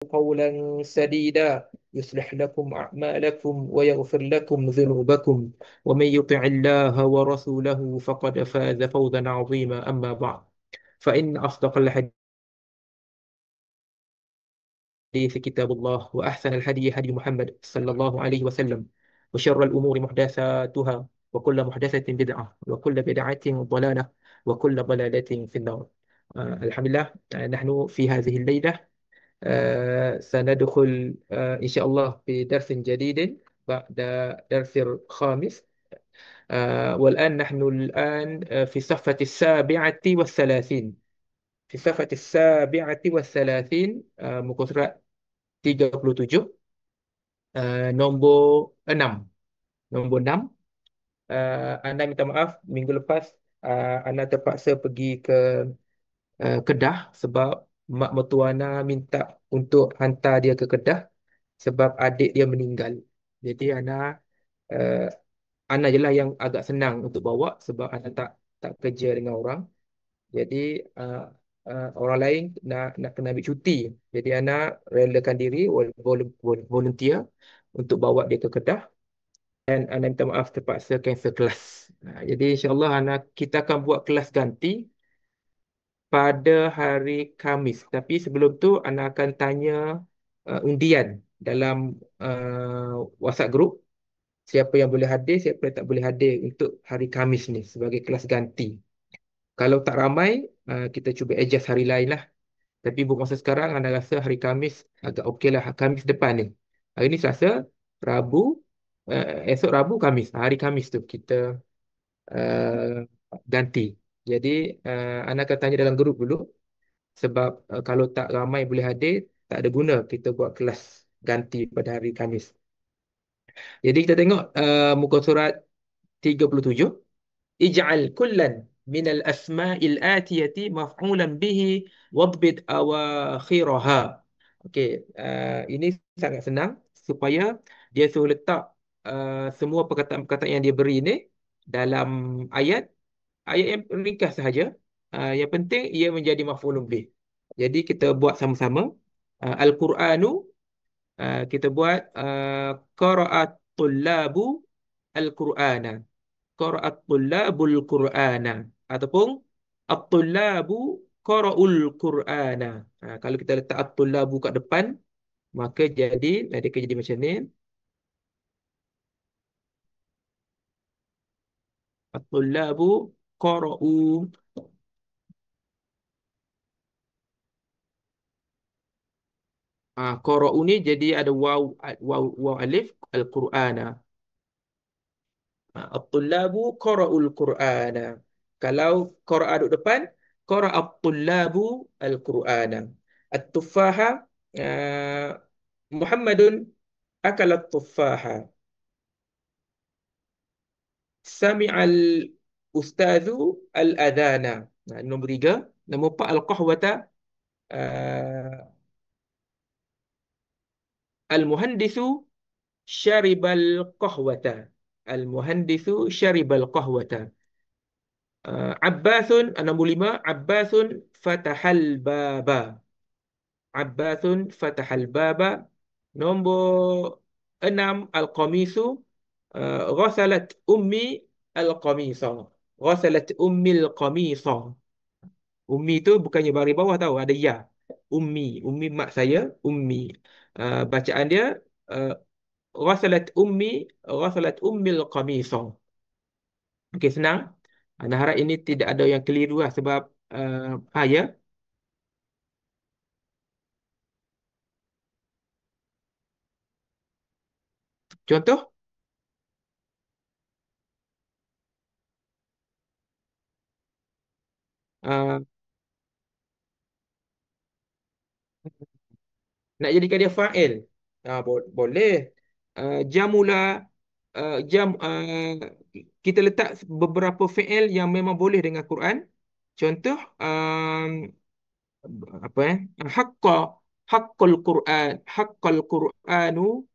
قولا سديدا يصلح لكم أعمالكم ويغفر لكم ذنوبكم ومن يطع الله ورسوله فقد فاز فوزا عظيما. أما بعد، فإن أصدق الحديث كتاب الله، وأحسن الهدي هدي محمد صلى الله عليه وسلم، وشر الأمور محدثاتها، وكل محدثة بدعة، وكل بدعة ضلالة، وكل ضلالة في النار. الحمد لله. نحن في هذه الليلة سندخل إن شاء الله في درس جديد بعد درس الخامس. والآن نحن في الصفحة السابعة والثلاثين. في الصفحة السابعة والثلاثين، muka surat 37, nombor 6. Nombor 6. Anda minta maaf, minggu lepas Anda terpaksa pergi ke Kedah sebab mak mertua Ana minta untuk hantar dia ke Kedah sebab adik dia meninggal. Jadi uh, Ana je lah yang agak senang untuk bawa sebab Ana tak kerja dengan orang. Jadi uh, orang lain nak kena ambil cuti. Jadi Ana relakan diri, volunteer untuk bawa dia ke Kedah, dan Ana minta maaf terpaksa cancel kelas. Jadi insyaAllah kita akan buat kelas ganti pada hari Khamis. Tapi sebelum tu Ana akan tanya undian dalam WhatsApp group, siapa yang boleh hadir, siapa yang tak boleh hadir untuk hari Khamis ni sebagai kelas ganti. Kalau tak ramai, kita cuba adjust hari lain lah. Tapi buat masa sekarang, Ana rasa hari Khamis agak okey lah. Khamis depan ni. Hari ni Selasa, Rabu, esok Rabu, Khamis. Hari Khamis tu kita uh, ganti. Jadi, Ana akan tanya dalam grup dulu. Sebab kalau tak ramai boleh hadir, tak ada guna kita buat kelas ganti pada hari Khamis. Jadi kita tengok muka surat 37. Ij'al kullan min al-asma'il atiyati maf'ulan bihi wadbit awakhiraha. Okey, ini sangat senang supaya dia suruh letak semua perkataan-perkataan yang dia beri ni dalam ayat ayat yang ringkas sahaja. Yang penting ia menjadi maf'ulun bih. Jadi kita buat sama-sama. Al-Qur'anu, kita buat qara'at tullabu al-Qur'ana. Qara'at tullabul Qur'ana, ataupun at-tullabu qara'ul Qur'ana. Kalau kita letak at-tullabu kat depan, maka dia akan jadi macam ni. At-tullabu qara'u. Qara'u ni jadi ada waw alif al-Qur'ana. At-tullabu qara'ul Qur'ana. Kalau qara'a duduk depan, qara'at tullabu al-Qur'ana. At-tuffaha, uh, Muhammadun akalat tuffaha. Sami'al ustazu al-adhana. Nombor 3. Nombor 4, al-qahwata. uh, Al-muhandisu syaribal qahwata. Al-muhandisu syaribal qahwata. Abbasun, nombor 5, Abbasun fatahal baba. Abbasun fatahal baba. Nombor 6, al-qamisu. Ghasalat ummi al-qamisa. Ghasalat ummi al-qamisa. Ummi tu bukannya baris bawah tahu, ada ya. Ummi, ummi mak saya, ummi. Bacaan dia uh, ghasalat ummi, ghasalat ummi al-qamisa. Okey, senang. Ana harap ini tidak ada yang keliru lah sebab ya. Contoh, uh, nak jadikan dia fa'il. Boleh. Jamula, jam kita letak beberapa fi'il yang memang boleh dengan Quran. Contoh, apa haqqa, haqqal Quran, haqqal Quranu,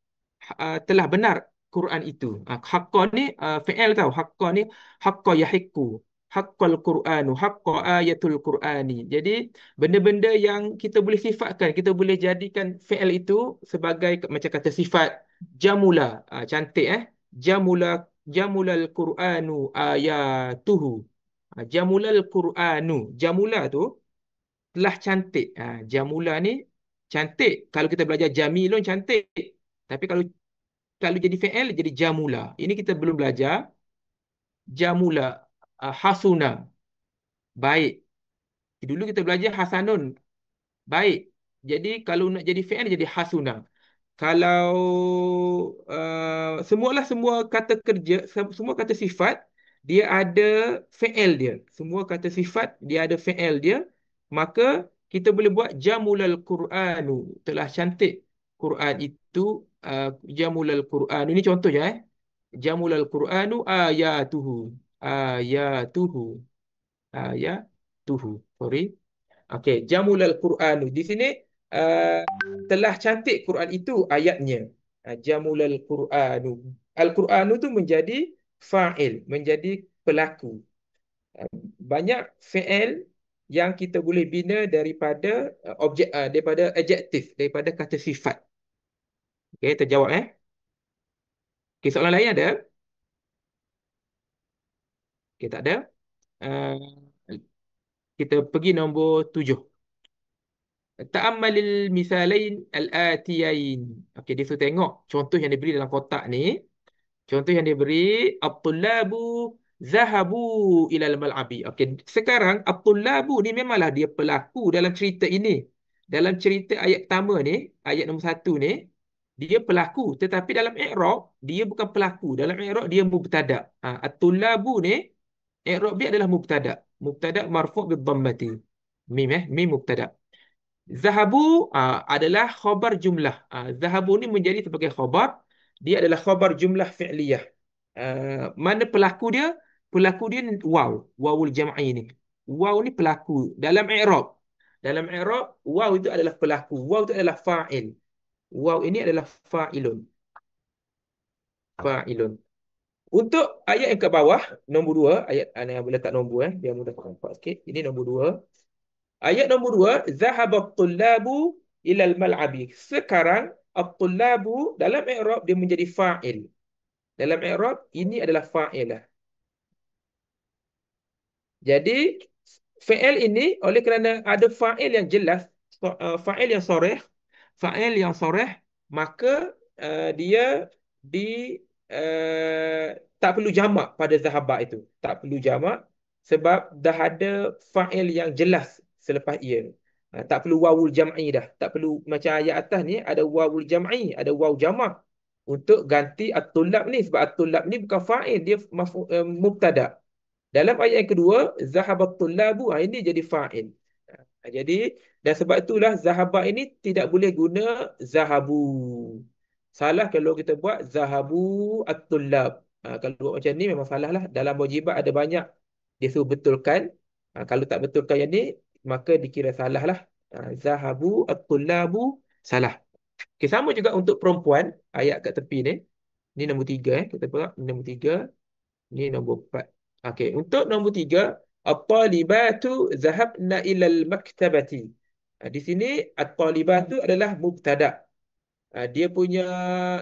telah benar Quran itu. Haqqa ni fi'il tahu. Haqqa ni haqqa yahiqqu. haqqal Qur'anu, haqqa ayatul Qur'ani. Jadi benda-benda yang kita boleh sifatkan, kita boleh jadikan fi'il itu sebagai macam kata sifat jamula, cantik Jamula jamulal Qur'anu ayatuhu. Jamulal Qur'anu. Jamula tu telah cantik. Jamula ni cantik. Kalau kita belajar jamilun cantik. Tapi kalau jadi fi'il jadi jamula. Ini kita belum belajar jamula, hasuna, baik. Dulu kita belajar hasanun, baik. Jadi kalau nak jadi fi'il jadi hasuna. Kalau semua kata kerja, semua kata sifat dia ada fi'il dia. Semua kata sifat dia ada fi'il dia, maka kita boleh buat jamulal Qur'anu, telah cantik Quran itu. Jamulal Qur'anu ini contohnya jamulal Qur'anu ayatuhu, ayatuhu, ayatuhu, sorry. Okey, jamulal Qur'anu. Di sini uh, telah cantik Quran itu ayatnya. Jamulal Qur'anu. Al-Qur'anu tu menjadi fa'il, menjadi pelaku. Banyak fi'il yang kita boleh bina daripada objek, daripada adjektif, daripada kata sifat. Okey, terjawab Okey, soalan lain ada? Okey, tak ada. Uh, kita pergi nombor 7. Ta'ammalil misalain al-atiyain. Okey, dia suruh tengok contoh yang diberi dalam kotak ni. Contoh yang diberi, at-tullabu zahabu ilal mal'abi. Okey, sekarang at-tullabu ni memanglah dia pelaku dalam cerita ini. Dalam cerita ayat pertama ni, ayat nombor 1 ni, dia pelaku. Tetapi dalam i'rab, dia bukan pelaku. Dalam i'rab, dia mubtada. At-tullabu ni, i'rab dia adalah mubtada. Mubtada marfu' bid-dhammati. Mim mubtada. Zahabu adalah khabar jumlah. Zahabu ni menjadi sebagai khabar. Dia adalah khabar jumlah fi'liyah. Mana pelaku dia? Pelaku dia waw. Wawul jam'i ni. Waw ni pelaku. Dalam i'rab. Dalam i'rab, waw itu adalah pelaku. Waw itu adalah fa'il. Waw ini adalah fa'ilun. Fa'ilun. Untuk ayat yang ke bawah, nombor 2. Ayat yang boleh letak nombor. Biar mudah nampak sikit. Ini nombor 2. Ayat nombor 2, zahabat tullabu ilal mal'abi. Sekarang, at-tullabu dalam i'rab dia menjadi fa'il. Dalam i'rab ini adalah fa'il. Jadi fi'il ini oleh kerana ada fa'il yang jelas, fa'il yang soreh, fa'il yang soreh, maka dia di tak perlu jamak pada zahabah itu. Tak perlu jamak sebab dah ada fa'il yang jelas selepas ia. Tak perlu wawul jam'i dah. Tak perlu macam ayat atas ni ada wawul jam'i, ada waw jamak untuk ganti at-tullab ni sebab at-tullab ni bukan fa'il, dia mubtada. Dalam ayat yang kedua, zahabat tullabu, ini jadi fa'il. Jadi, dan sebab itulah zahabah ini tidak boleh guna zahabu. Salah kalau kita buat zahabu at-tullab. Kalau buat macam ni memang salah lah. Dalam wajibat ada banyak dia suruh betulkan. Kalau tak betulkan yang ni, maka dikira salah lah. Zahabu at-tullabu, salah. Okay, sama juga untuk perempuan, ayat kat tepi ni. Ni nombor 3. Kita buat ni nombor 3. Ni nombor 4. Okey, untuk nombor 3, at-talibatu zahabna ilal maktabati. Di sini at-talibatu adalah mubtada. Dia punya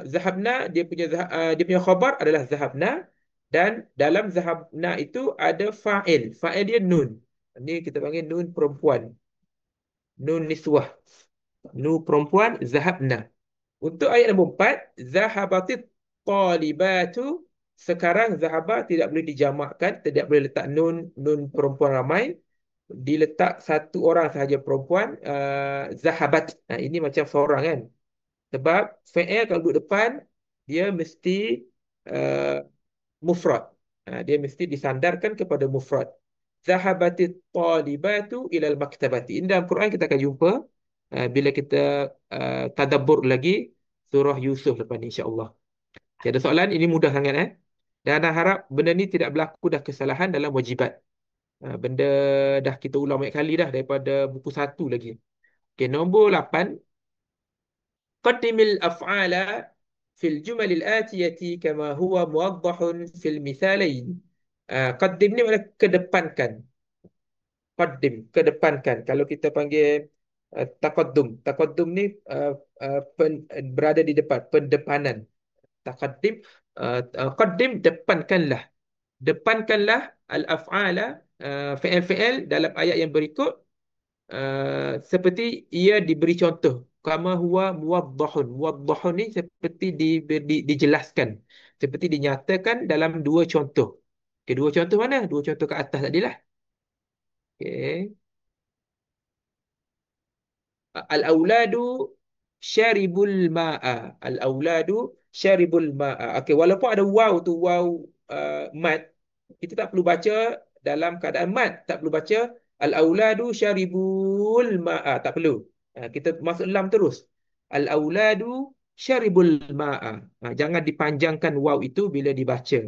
zahabna, dia punya khabar adalah zahabna, dan dalam zahabna itu ada fa'il. Fa'il dia nun. Ini kita panggil nun perempuan. Nun niswah. Nun perempuan zahabna. Untuk ayat nombor 4, zahabatit talibatu. Sekarang zahaba tidak boleh dijamakkan, tidak boleh letak nun perempuan ramai. Diletak satu orang sahaja perempuan, zahabat. Ini macam seorang kan. Sebab fi'il kalau duduk depan, dia mesti uh, mufrad. Dia mesti disandarkan kepada mufrad. Zahabatit talibatu ilal maktabati. Ini dalam Quran kita akan jumpa bila kita tadabbur lagi surah Yusuf lepas ni insya-Allah. Tiada soalan, ini mudah sangat Dan harap benda ni tidak berlaku dah kesalahan dalam wajibat. Benda dah kita ulang banyak kali dah daripada buku 1 lagi. Okey, nombor 8. Qaddimil af'ala fil jumalil atiyati kama huwa muwaddahun fil mithalain. Qaddim ni makna kedepankan. Kedepankan. Kalau kita panggil taqaddum. Taqaddum ni berada di depan, pendepanan. Taqaddim, qaddim, depankanlah. Depankanlah al-af'ala, fi'il-fi'il dalam ayat yang berikut, seperti ia diberi contoh. Kama huwa muwaddahun. Muwaddahun ni seperti dijelaskan. Seperti dinyatakan dalam dua contoh. Kedua contoh mana? Dua contoh ke atas tadilah. Okey. Al-auladu syaribul ma'a. Al-auladu syaribul ma'a. Okey, walaupun ada waw tu, waw mat, kita tak perlu baca dalam keadaan mat. Tak perlu baca al-auladu syaribul ma'a. Tak perlu. Kita masuk lam terus. Al-auladu syaribul ma'a. Jangan dipanjangkan waw itu bila dibaca.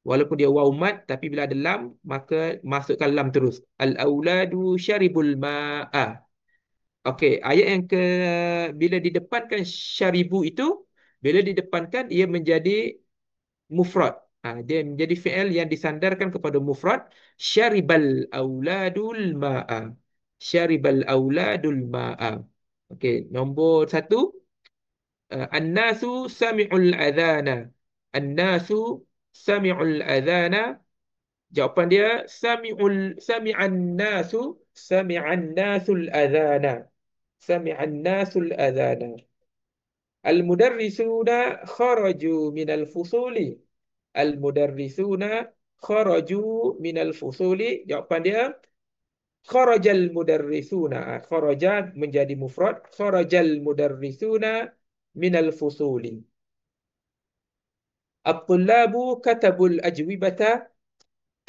Walaupun dia waw mat, tapi bila ada lam, maka masukkan lam terus. Al-auladu syaribul ma'a. Okey, ayat yang ke bila didepankan syaribu itu, bila didepankan ia menjadi mufrad. Dia menjadi fi'il yang disandarkan kepada mufrad. Syaribal auladul ma'a. Syaribal auladul ma'a. Okey, nombor satu, an-nasu sami'ul adhana. An-nasu sami'ul adhana. Jawapan dia sami'an nasu, sami'an nasul adhana. Sami'an nasul adhana. Al-mudarrisuna kharaju minal fusuli. Al-mudarrisuna kharaju minal fusuli. Jawapan dia kharajal mudarrisuna. Kharaja menjadi mufrad. Kharajal mudarrisuna minal fusuli. At-tullabu katabul ajwibata.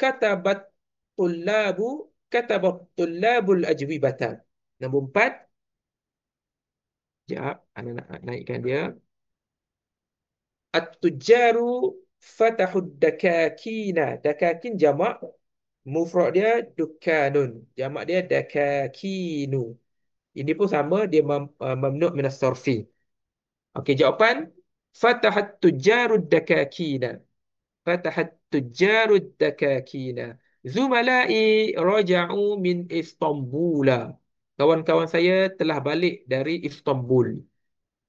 Katabat tullabu. Katabat tullabul ajwibata. Nombor 4. Sekejap, Ana nak naikkan dia. At-tujjaru fatahud dakakina. Dakakin jamak, mufrad dia dukkanun. Jamak dia dakakinu. Ini pun sama, dia mamnu' minas sarfi. Okey, jawapan fatahat tujjarud dakakina. Fatahat tujjarud dakakina. Zumalai raja'u min Istanbula. Kawan-kawan saya telah balik dari Istanbul.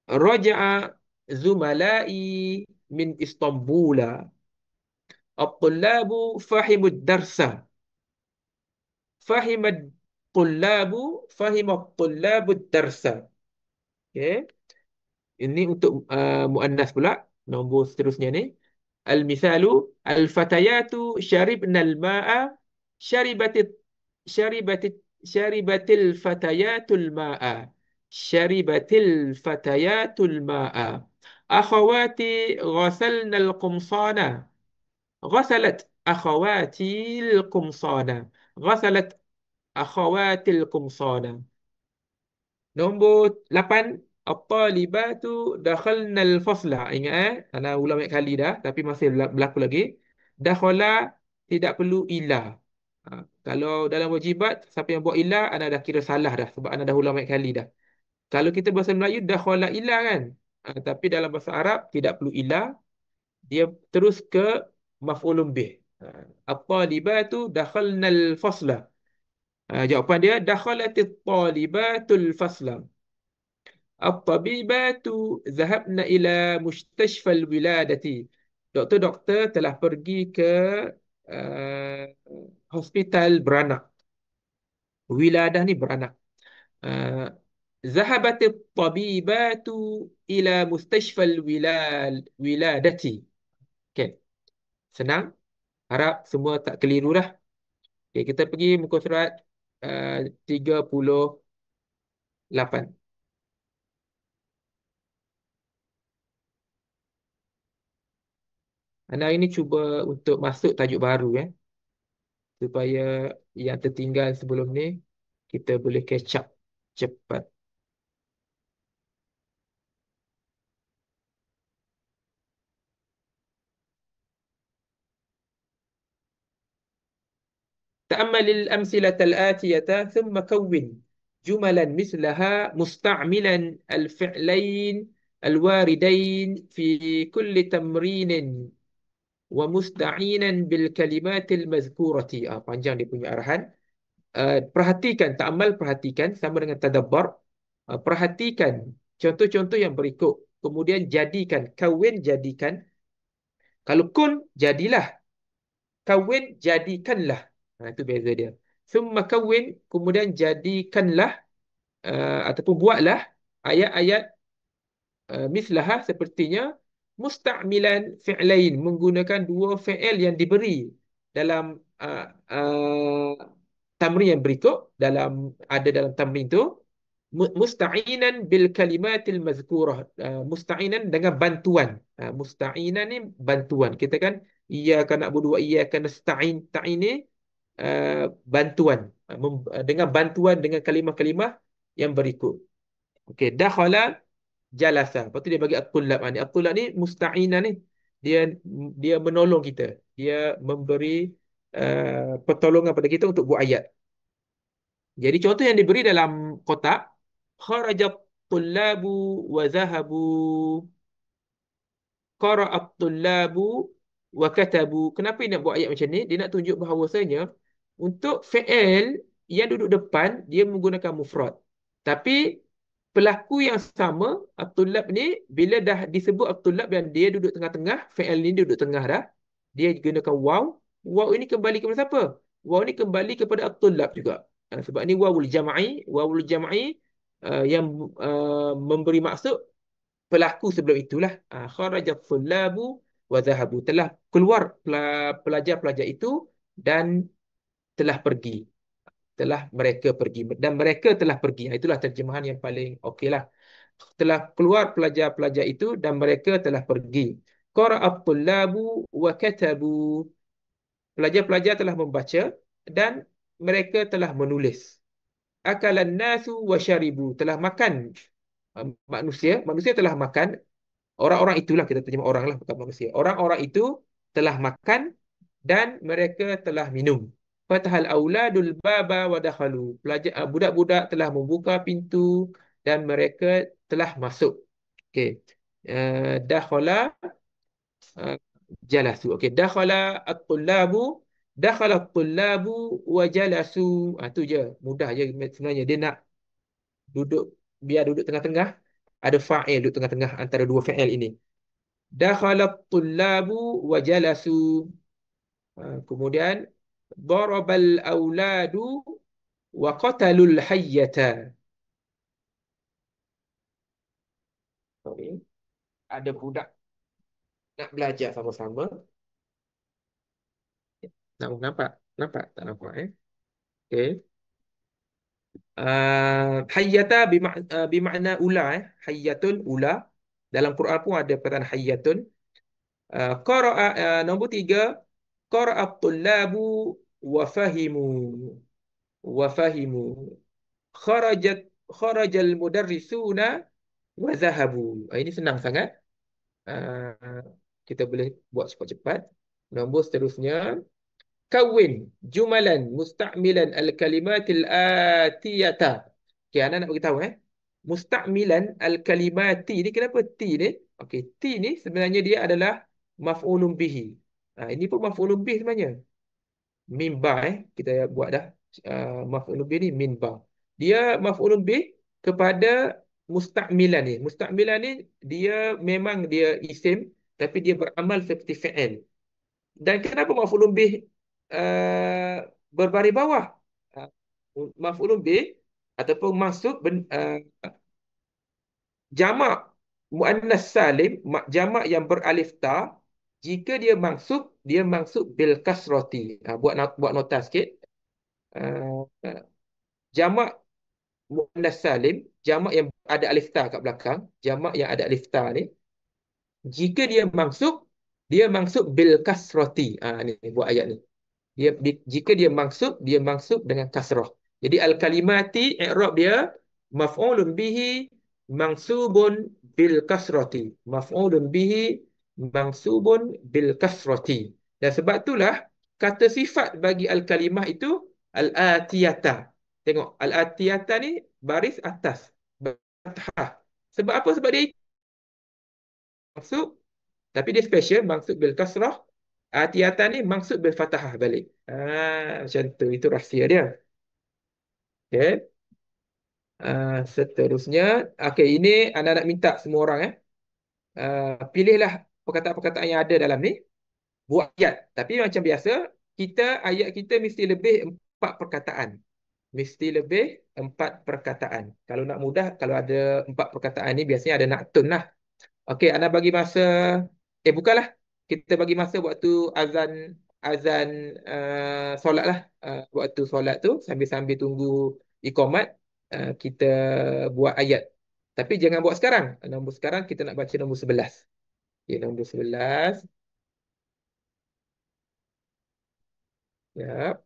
Raja'a zumalai min Istanbula. At-tullabu fahimud darsa. Fahimad tullabu, fahimat tullabu darsa. Okay. Ini untuk muannas pula. Nombor seterusnya ni. Al-mithalu al-fatayatu syaribna al-ma'a syaribatit syaribatit syaribatil fatayatul ma'a. Syaribatil fatayatul ma'a. Akhawati ghasalna al-qumsana. Ghasalat akhawati al-qumsana. Ghasalat akhawati al-qumsana. Nombor 8, at-talibatu dakhalna al-fasla. Ingat Ana ulang banyak kali dah, tapi masih berlaku lagi. Dakhala tidak perlu ila. Kalau dalam wajibat, siapa yang buat ila, Ana dah kira salah dah, sebab Ana dah ulang banyak kali dah. Kalau kita bahasa Melayu, dakhala ila kan. Tapi dalam bahasa Arab, tidak perlu ila. Dia terus ke maf'ulun bih. At-talibatu dakhalna al-fasla. Jawapan dia dakhalatit talibatul fasla. At-tabibatu zahabna ila mustashfal wiladati. Doktor-doktor telah pergi ke uh, hospital beranak. Wiladah ni beranak. Uh, Zahabatit tabibatu ila mustashfal wiladati. Okay. Senang. Harap semua tak keliru dah. Okay, kita pergi muka surat 38. Anda ini cuba untuk masuk tajuk baru supaya yang tertinggal sebelum ni kita boleh catch up cepat. تأمل الأمثلة الآتية ثم كون جملا مثلها مستعملا الفعلين الواردين في كل تمرين wa musta'inan bil kalimatil mazkurati. Panjang dia punya arahan. Perhatikan, ta'amal perhatikan sama dengan tadabbar. Perhatikan contoh-contoh yang berikut. Kemudian jadikan, kawin jadikan. Kalau kun, jadilah. Kawin, jadikanlah. Itu beza dia. Summa kawin, kemudian jadikanlah ataupun buatlah ayat-ayat mislaha sepertinya musta'milan fi'lain, menggunakan dua fi'il yang diberi dalam tamrin yang berikut, ada dalam tamrin tu, musta'inan bil kalimatil mazkurah. Musta'inan dengan bantuan. Musta'inan ni bantuan. Kita kan iyyaka na'budu wa iyyaka nasta'in. Ta'in ni bantuan. Dengan bantuan dengan kalimah-kalimah yang berikut. Okey, dakhala jalasa. Lepas tu dia bagi at-tullab ni. At-tullab ni musta'inah ni. Dia dia menolong kita. Dia memberi pertolongan pada kita untuk buat ayat. Jadi contoh yang diberi dalam kotak, kharajat tullabu wa zahabu, qara'at tullabu wa katabu. Kenapa dia nak buat ayat macam ni? Dia nak tunjuk bahawasanya untuk fi'il yang duduk depan dia menggunakan mufrad. Tapi pelaku yang sama, at-tullab ni, bila dah disebut at-tullab dan dia duduk tengah-tengah, fi'il ni duduk tengah dah, dia gunakan waw. Waw ini kembali kepada siapa? Waw ni kembali kepada at-tullab juga. Sebab ni wawul jam'i. Wawul jam'i yang memberi maksud pelaku sebelum itulah. Kharajat tullabu wa zahabu. Telah keluar pelajar-pelajar itu dan telah pergi. Telah mereka pergi. Dan mereka telah pergi. Itulah terjemahan yang paling okey lah. Telah keluar pelajar-pelajar itu dan mereka telah pergi. Qara'at tullabu wa katabu. Pelajar-pelajar telah membaca dan mereka telah menulis. Akalan nasu wa syaribu. Telah makan manusia. Manusia telah makan. Orang-orang itulah, kita terjemah orang lah, bukan manusia. Orang-orang itu telah makan dan mereka telah minum. Fatahal auladul baba wa dakhalu. Budak-budak telah membuka pintu dan mereka telah masuk. Okey. Dakhala jalasu. Okey, dakhala at-tullabu wa jalasu. Tu je, mudah je sebenarnya. Dia nak duduk, biar duduk tengah-tengah, ada fa'il duduk tengah-tengah antara dua fa'il ini. Dakhala at-tullabu wa jalasu. Kemudian darabal auladu wa qatalul hayyata. Sorry. Ada budak nak belajar sama-sama. Nampak? Nampak? Tak nampak Okey. Hayyata bermakna ula Hayyatun ula. Dalam Quran pun ada perkataan hayyatun. Qara'a nombor 3, qara'at tullabu wa fahimu. Wa fahimu. Kharajat kharajal mudarrisuna wa zahabu. Ini senang sangat. Kita boleh buat cepat-cepat. Nombor seterusnya, kawin jumalan musta'milan al-kalimatil atiyata. Okey, anak nak beritahu Musta'milan al-kalimati ni, kenapa ti ni? Okey, ti ni sebenarnya dia adalah maf'ulun bihi. Ini pun maf'ulun bihi sebenarnya. Mimba kita buat dah. Maf'ulun bihi ni minba. Dia maf'ulun bihi kepada musta'milan ni. Musta'milan ni dia memang dia isim tapi dia beramal seperti fi'il. Dan kenapa maf'ulun bih berbaris bawah? Maf'ulun bih ataupun maksud jamak muannas salim, jamak yang beralif ta, jika dia maksud bil kasrati. Buat nota sikit. Jamak muannas salim, jamak yang ada alif ta kat belakang, jamak yang ada alif ta ni, jika dia maksud bil kasrati. Ni buat ayat ni. Jika dia maksud dengan kasrah. Jadi al-kalimati i'rab dia maf'ulun bihi mansubun bil kasrati. Maf'ulun bihi mansubun bil kasrati. Dan sebab itulah kata sifat bagi al-kalimah itu al-atiyata. Tengok, al-atiyata ni baris atas. Fathah. Sebab apa? Sebab dia maksud, tapi dia special, maksud bil kasrah. Atiatan ni maksud berfatahah balik. Macam tu. Itu rahsia dia. Okay. Seterusnya. Okay, ini anda nak minta semua orang pilihlah perkataan-perkataan yang ada dalam ni. Buat ayat. Tapi macam biasa, ayat kita mesti lebih 4 perkataan. Mesti lebih 4 perkataan. Kalau nak mudah, kalau ada 4 perkataan ni biasanya ada naktun lah. Okey, Ana bagi masa bukanlah. Kita bagi masa waktu azan azan solat lah. Waktu solat tu sambil-sambil tunggu iqamat kita buat ayat. Tapi jangan buat sekarang. Nombor sekarang kita nak baca nombor 11. Okey, nombor 11. Ya.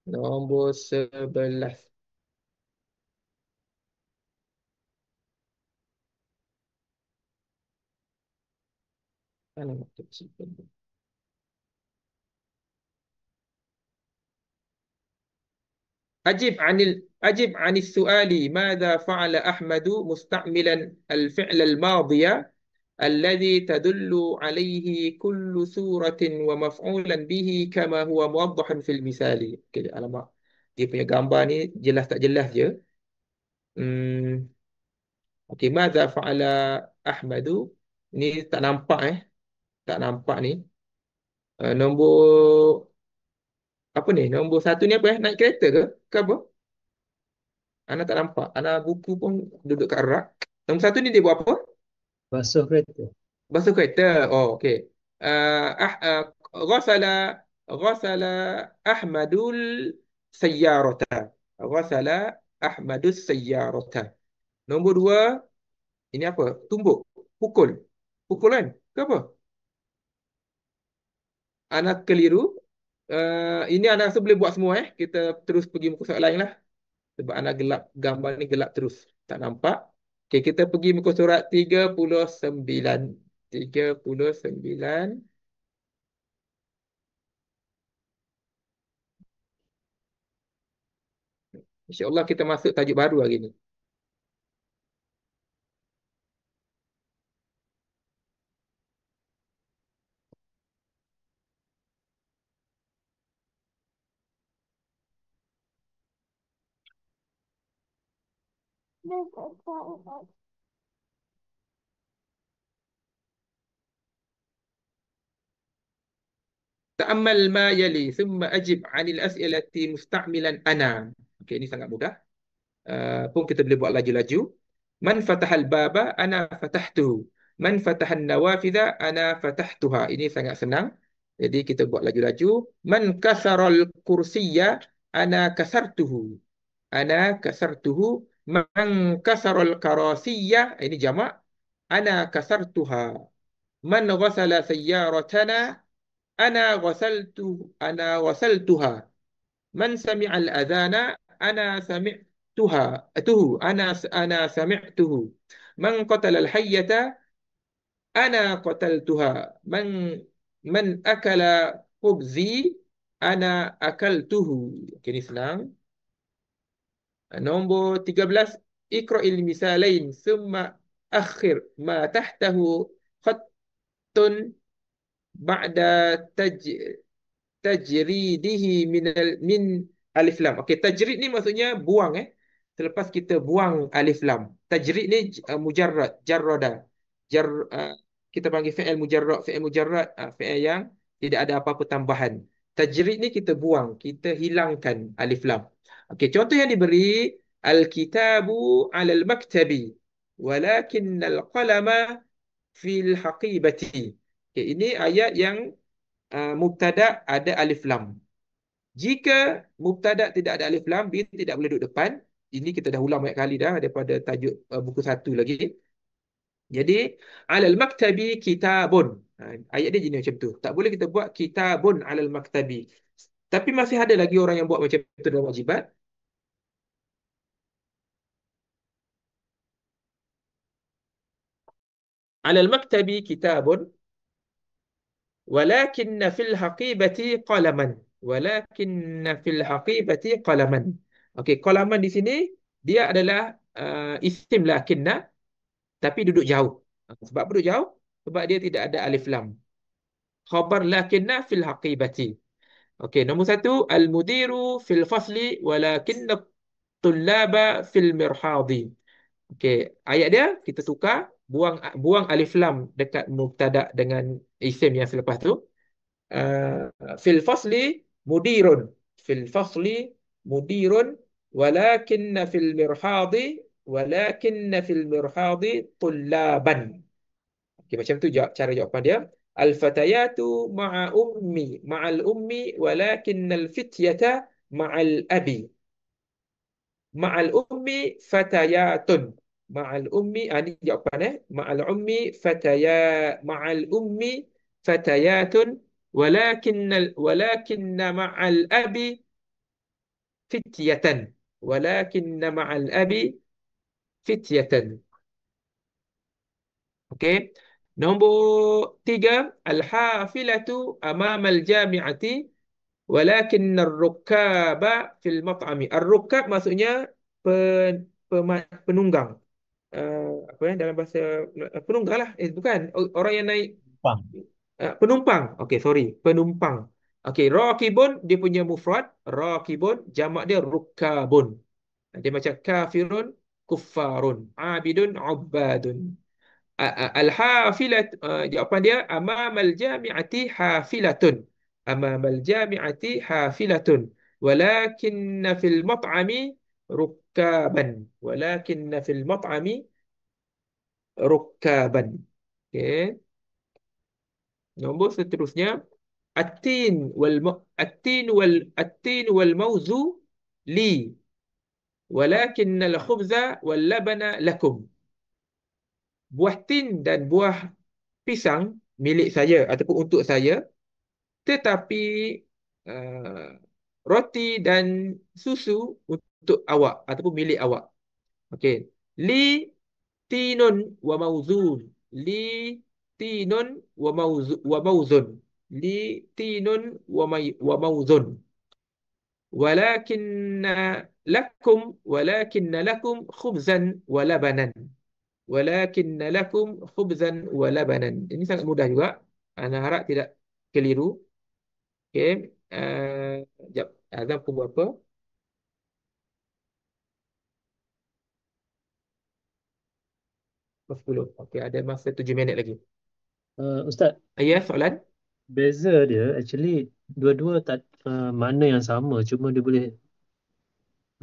Nombor 11. Alamak, kecil. أجب عن السؤال ماذا فعل أحمد مستعملا الفعل الماضي الذي تدل عليه كل سورة ومفعولا به كما هو موضح في المثال. Okay, alamak. Dia punya gambar ni jelas tak jelas je. Hmm. Okay, ماذا فعل أحمد. Ni tak nampak Tak nampak ni. Nombor apa ni? Nombor 1 ni apa Naik kereta ke? Ke apa? Ana tak nampak. Ana buku pun duduk kat rak. Nombor 1 ni dia buat apa? Basuh kereta. Basuh kereta. Oh, okey. Uh, ah, uh, Ghasala Ghasala Ahmadul Sayyarata. Ghasala Ahmadus Sayyarata. Nombor 2, ini apa? Tumbuk. Pukul. Pukul kan? Ke apa? Anak keliru. Ini anak rasa boleh buat semua. Kita terus pergi muka surat lain lah. Sebab anak gelap. Gambar ni gelap terus. Tak nampak. Okay, kita pergi muka surat 39. 39. InsyaAllah kita masuk tajuk baru hari ni. Ta'ammal ma yali thumma ajib 'anil as'ilati musta'milan ana. Okey, ini sangat mudah. Pun kita boleh buat laju-laju. Man fatahal baba ana fatahtuhu. Man fatahan nawafidha ana fatahtuha. Ini sangat senang. Jadi kita buat laju-laju. Man kasaral kursiyya ana kasartuhu. Ana kasartuhu. Man kasaral karasiyya. Ini jamak. Ana kasartuha. Man ghasala sayyaratana أنا غسلتها. من سمع الأذان أنا سمعتها أنا سمعته. من قتل الحية أنا قتلتها. من أكل خبزي أنا أكلته. Ini senang. Nombor 13. Iqra'il misalain summa akhir ma tahtahu khattun ba'da tajridihi min alif lam. Okey, tajrid ni maksudnya buang Selepas kita buang alif lam. Tajrid ni mujarrad, jarrada. Jar Kita panggil fi'il mujarrad, fi'il yang tidak ada apa-apa tambahan. Tajrid ni kita buang, kita hilangkan alif lam. Okey, contoh yang diberi al-kitabu 'alal maktabi walakin al-qalama fil haqibati. Okey, ini ayat yang mubtada ada alif lam. Jika mubtada tidak ada alif lam, dia tidak boleh duduk depan. Ini kita dah ulang banyak kali dah daripada tajuk buku 1 lagi. Jadi alal maktabi kitabun. Ayat dia jenis macam tu. Tak boleh kita buat kitabun alal maktabi. Tapi masih ada lagi orang yang buat macam tu dalam wajibat. Alal maktabi kitabun walakinna fil haqibati qalaman. Walakinna fil haqibati qalaman. Okey, qalaman di sini Dia adalah isim lakinna tapi duduk jauh. Sebab apa duduk jauh? Sebab dia tidak ada alif lam. Khabar lakinna fil haqibati. Okey, nombor satu, al-mudiru fil fasli walakinna tullaba fil mirhadi. Okey, ayat dia kita tukar, buang buang alif lam dekat mubtada dengan isim yang selepas tu. Fil fasli mudirun. Fil fasli mudirun walakinna fil mirhadi tullaban. Okey, macam tu jawab, cara jawapan dia. Al-fatayatu ma'al ummi walakinnal fityata ma'al abi. Ma'al ummi fatayatun. Ma'al ummi, ni jawapan ma'al ummi fatayatun walakinna ma'al abi fityatan. Walakinna ma'al abi fityatan. Okey. Nombor tiga, al-hafilatu amamal jami'ati walakinna ar-rukkaba fil mat'ami. Ar-rukkab maksudnya penunggang. Apa dalam bahasa penunggang lah. Bukan orang yang naik Faham. penumpang. Okey, sorry, penumpang. Okey, raqibun dia punya mufrad, raqibun jamak dia rukkabun. Dia macam kafirun, kuffarun, abidun, ubbadun. Al-hafilat, jawapan dia amamal jami'ati hafilatun. Amamal jami'ati hafilatun. Walakinna fil mat'ami rukkaban. Walakinna fil mat'ami rukkaban. Okey. Nombor seterusnya, at-tin wal mauzu li. Walakinna al-khubza wal labana lakum. Buah tin dan buah pisang milik saya ataupun untuk saya, tetapi uh, roti dan susu untuk awak ataupun milik awak. Okey. Li tinun wa mauzun. Li tinun wa mauzun. Li tinun wa mauzun. Walakinna walakinna lakum khubzan wa labanan. Walakinna lakum khubzan wa labanan. Ini sangat mudah juga. Ana harap tidak keliru. Okey. Jap. Azam pukul berapa? Pukul 10. Okey, ada masa 7 minit lagi. Ustaz, Ya, soalan? beza dia actually dua-dua tak makna yang sama, cuma dia boleh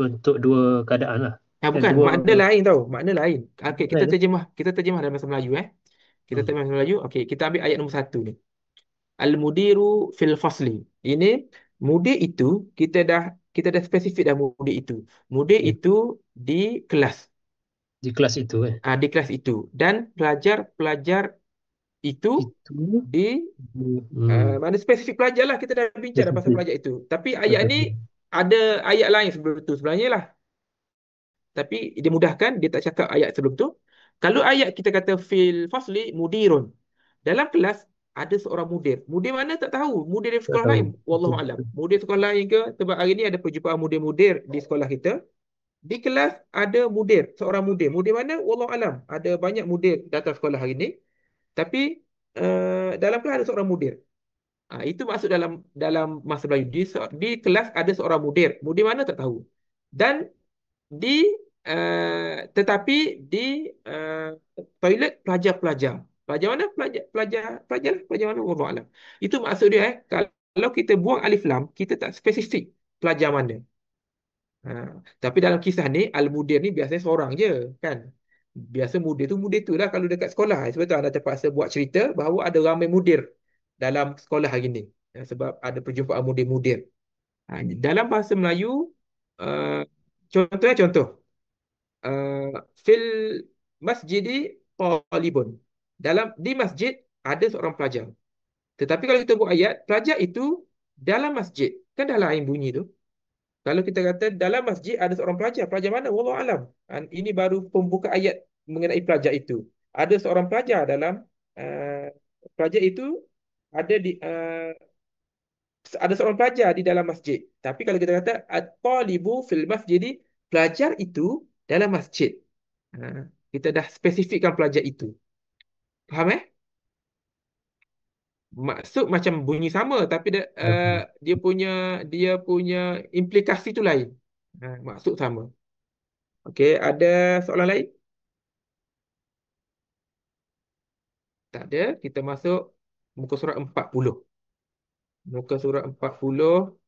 bentuk dua keadaan lah. Bukan. Dua Makna lain tau. Makna lain. Okey, kita lain eh? terjemah. Kita terjemah dalam bahasa Melayu. Kita Hmm. terjemah bahasa Melayu. Okey, kita ambil ayat nombor satu ni. Al-mudiru fil fasli. Ini, mudir itu, kita dah spesifik dah mudir itu. Mudir Okay. itu di kelas. Di kelas itu Di kelas itu. Dan pelajar-pelajar itu itu di hmm, mana spesifik pelajar lah, kita dah bincang dah pasal spesifik. pelajar itu. Tapi ayat Okay. ni ada ayat lain sebelum tu sebenarnya lah. Tapi dia mudahkan, dia tak cakap ayat sebelum tu. Kalau ayat kita kata fil fasli mudirun. Dalam kelas ada seorang mudir. Mudir mana tak tahu. Mudir di Tak sekolah tahu. lain. Wallahu Betul, alam. betul. Mudir sekolah lain ke? Sebab hari ni ada perjumpaan mudir-mudir di sekolah kita. Di kelas ada mudir, seorang mudir. Mudir mana? Wallahu alam. Ada banyak mudir datang sekolah hari ni. Tapi dalam kelas ada seorang mudir. Itu masuk dalam dalam masa Melayu. Di kelas ada seorang mudir. Mudir mana tak tahu. Dan di tetapi di uh, toilet pelajar-pelajar. Pelajar mana? Pelajar mana? Wallahu alam. Itu maksud dia kalau kita buang alif lam, kita tak spesifik pelajar mana. Ha. Tapi dalam kisah ni, Al-Mudir ni biasanya seorang je, kan? Biasa mudir tu lah kalau dekat sekolah. Sebab tu anda terpaksa buat cerita bahawa ada ramai mudir dalam sekolah hari ni. Sebab ada perjumpaan mudir-mudir. Dalam bahasa Melayu, uh, contoh. Fil masjidi talibun. Di masjid ada seorang pelajar. Tetapi kalau kita buat ayat, pelajar itu dalam masjid. Kan dah lain bunyi tu. Kalau kita kata dalam masjid ada seorang pelajar, pelajar mana? Wallahu alam. Ini baru pembuka ayat mengenai pelajar itu. Ada seorang pelajar dalam uh, pelajar itu ada di ada seorang pelajar di dalam masjid. Tapi kalau kita kata at-talibu fil masjid, pelajar itu dalam masjid. Kita dah spesifikkan pelajar itu. Faham Maksud macam bunyi sama tapi Okey. dia punya implikasi tu lain. Maksud sama. Okey, ada soalan lain? Tak ada. Kita masuk muka surat 40. Muka surat 40.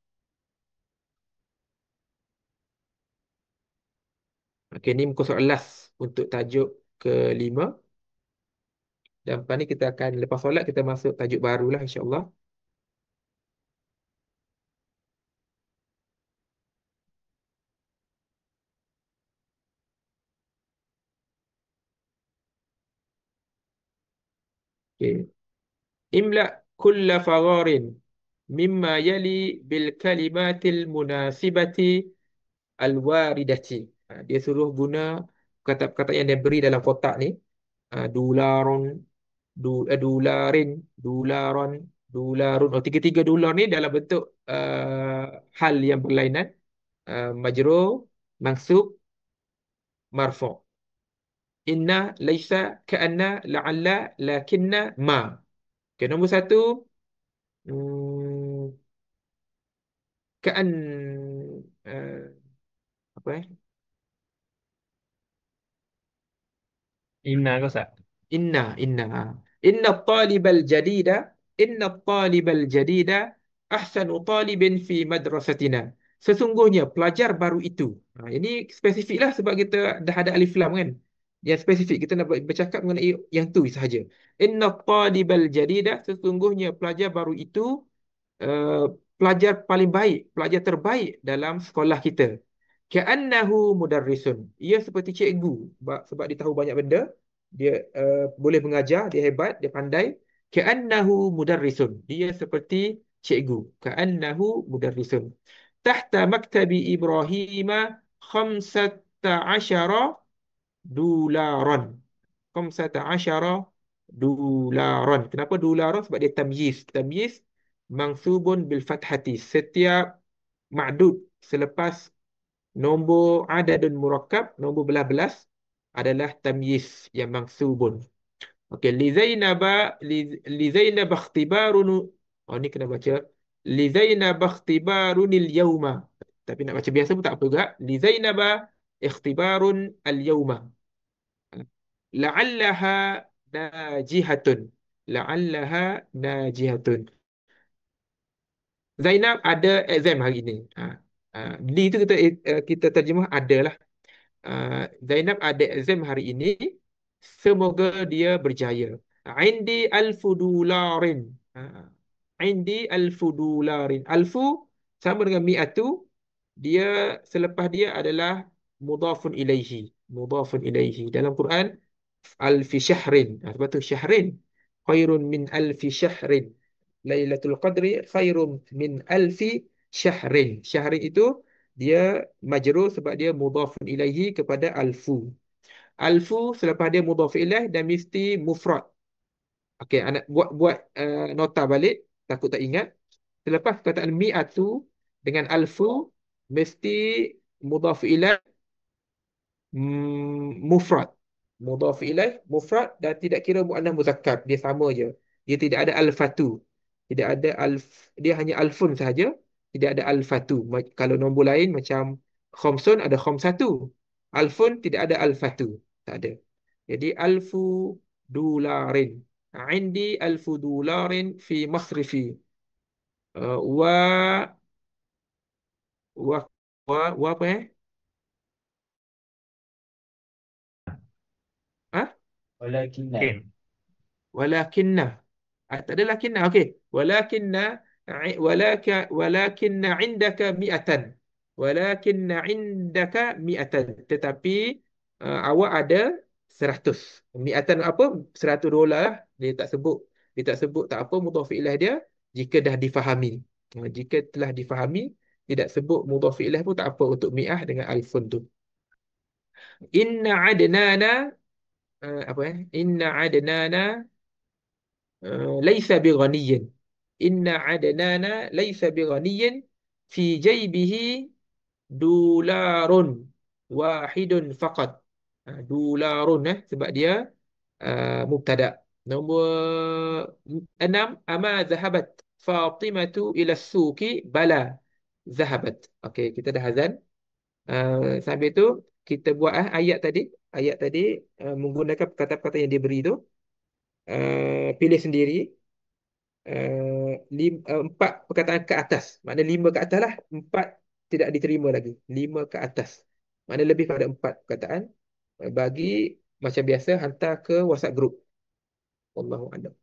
Okey, ni muka surat last untuk tajuk kelima. Dan lepas ni kita akan, lepas solat kita masuk tajuk barulah insya-Allah. Okey. Imla kulla fagharin mimma yali bil kalimatil munasibati al-waridati. Dia suruh guna kata-kata yang dia beri dalam kotak ni. Dolarun, dolarin, dolaron, dolarun. Oh, tiga-tiga dolar ni dalam bentuk hal yang berlainan. Majrur, mansub, marfu'. Inna, laisa, ka'anna, la'alla, lakinna, ma. Okay, nombor satu. Hmm, ka'an, uh, apa Inna kau sah. Inna. Inna talibal jadida. Inna talibal jadida. Ahsanu talibin fi madrasatina. Sesungguhnya pelajar baru itu. Ini spesifik lah sebab kita dah ada alif lam kan. Yang spesifik kita nak bercakap mengenai yang tu sahaja. Inna talibal jadida. Sesungguhnya pelajar baru itu uh, pelajar paling baik, pelajar terbaik dalam sekolah kita. Ka'annahu mudarrisun. Ia seperti cikgu sebab dia tahu banyak benda, dia boleh mengajar, dia hebat, dia pandai. Ka'annahu mudarrisun. Dia seperti cikgu. Ka'annahu mudarrisun. Tahta maktabi Ibrahim 15 dolaran. 15 dolaran. Kenapa dolaran? Sebab dia tamyiz. Tamyiz mansubun bil fathati. Setiap ma'dud selepas nombor adadun murakkab, nombor belas-belas adalah tamyiz yang mansubun. Okey, li Zainab ikhtibarun. Oh, ni kena baca li Zainab ikhtibarunil yauma. Tapi nak baca biasa pun tak apa juga. Li Zainab ikhtibarun al yauma. La'allaha najihatun. La'allaha najihatun. Zainab ada exam hari ini. Li tu kita terjemah adalah. Zainab ada exam hari ini. Semoga dia berjaya. Indi alfu dolarin. Indi alfu dolarin. Alfu sama dengan mi'atu. Dia selepas dia adalah mudhafun ilaihi. Mudhafun ilaihi. Dalam Quran alfi syahrin. Sebab tu syahrin khairun min alfi syahrin. Lailatul Qadri khairun min alfi syahrin. Syahrin itu dia majrur sebab dia mudhafun ilaihi kepada alfu. Alfu selepas dia mudhaf ilaih dan mesti mufrad. Okey, anak buat nota balik, takut tak ingat. Selepas perkataan mi'atu dengan alfu mesti mudhaf ilaih mufrad. Mudhaf ilaih mufrad dan tidak kira muannas muzakkar, dia sama je. Dia tidak ada alfatu. Tidak ada dia hanya alfun sahaja, tidak ada alfatu. Kalau nombor lain macam khamsun ada khamsatu. Alfun tidak ada alfatu. Tak ada. Jadi alfu dolarin. Indi alfu dolarin fi masrifi. Wa wa wa apa Ha? Walakinna. Walakinna. Tak ada lakinna. Okey. Walakinna walakinna indaka mi'atan. Walakinna indaka mi'atan. Tetapi awak ada 100. Mi'atan apa? 100 dolar lah. Dia tak sebut tak apa mudhaf ilaih dia jika dah difahami. Jika telah difahami, tidak sebut mudhaf ilaih pun tak apa untuk mi'ah dengan alfun tu. Inna adnana apa Inna adnana laisa bighaniyin. Inna adnana laisa bighaniyin fi jaybihi dolarun. wahidun faqat. Dolarun sebab dia mubtada. Nombor 6, ama zahabat Fatimatu ila suki bala zahabat. Okey, kita dah azan. Sambil tu kita buat ayat tadi. Ayat tadi menggunakan kata-kata yang diberi tu. Pilih sendiri. 4 perkataan ke atas. Makna 5 ke atas lah. 4 tidak diterima lagi. 5 ke atas. Makna lebih pada 4 perkataan. Bagi macam biasa hantar ke WhatsApp group. Wallahu a'lam.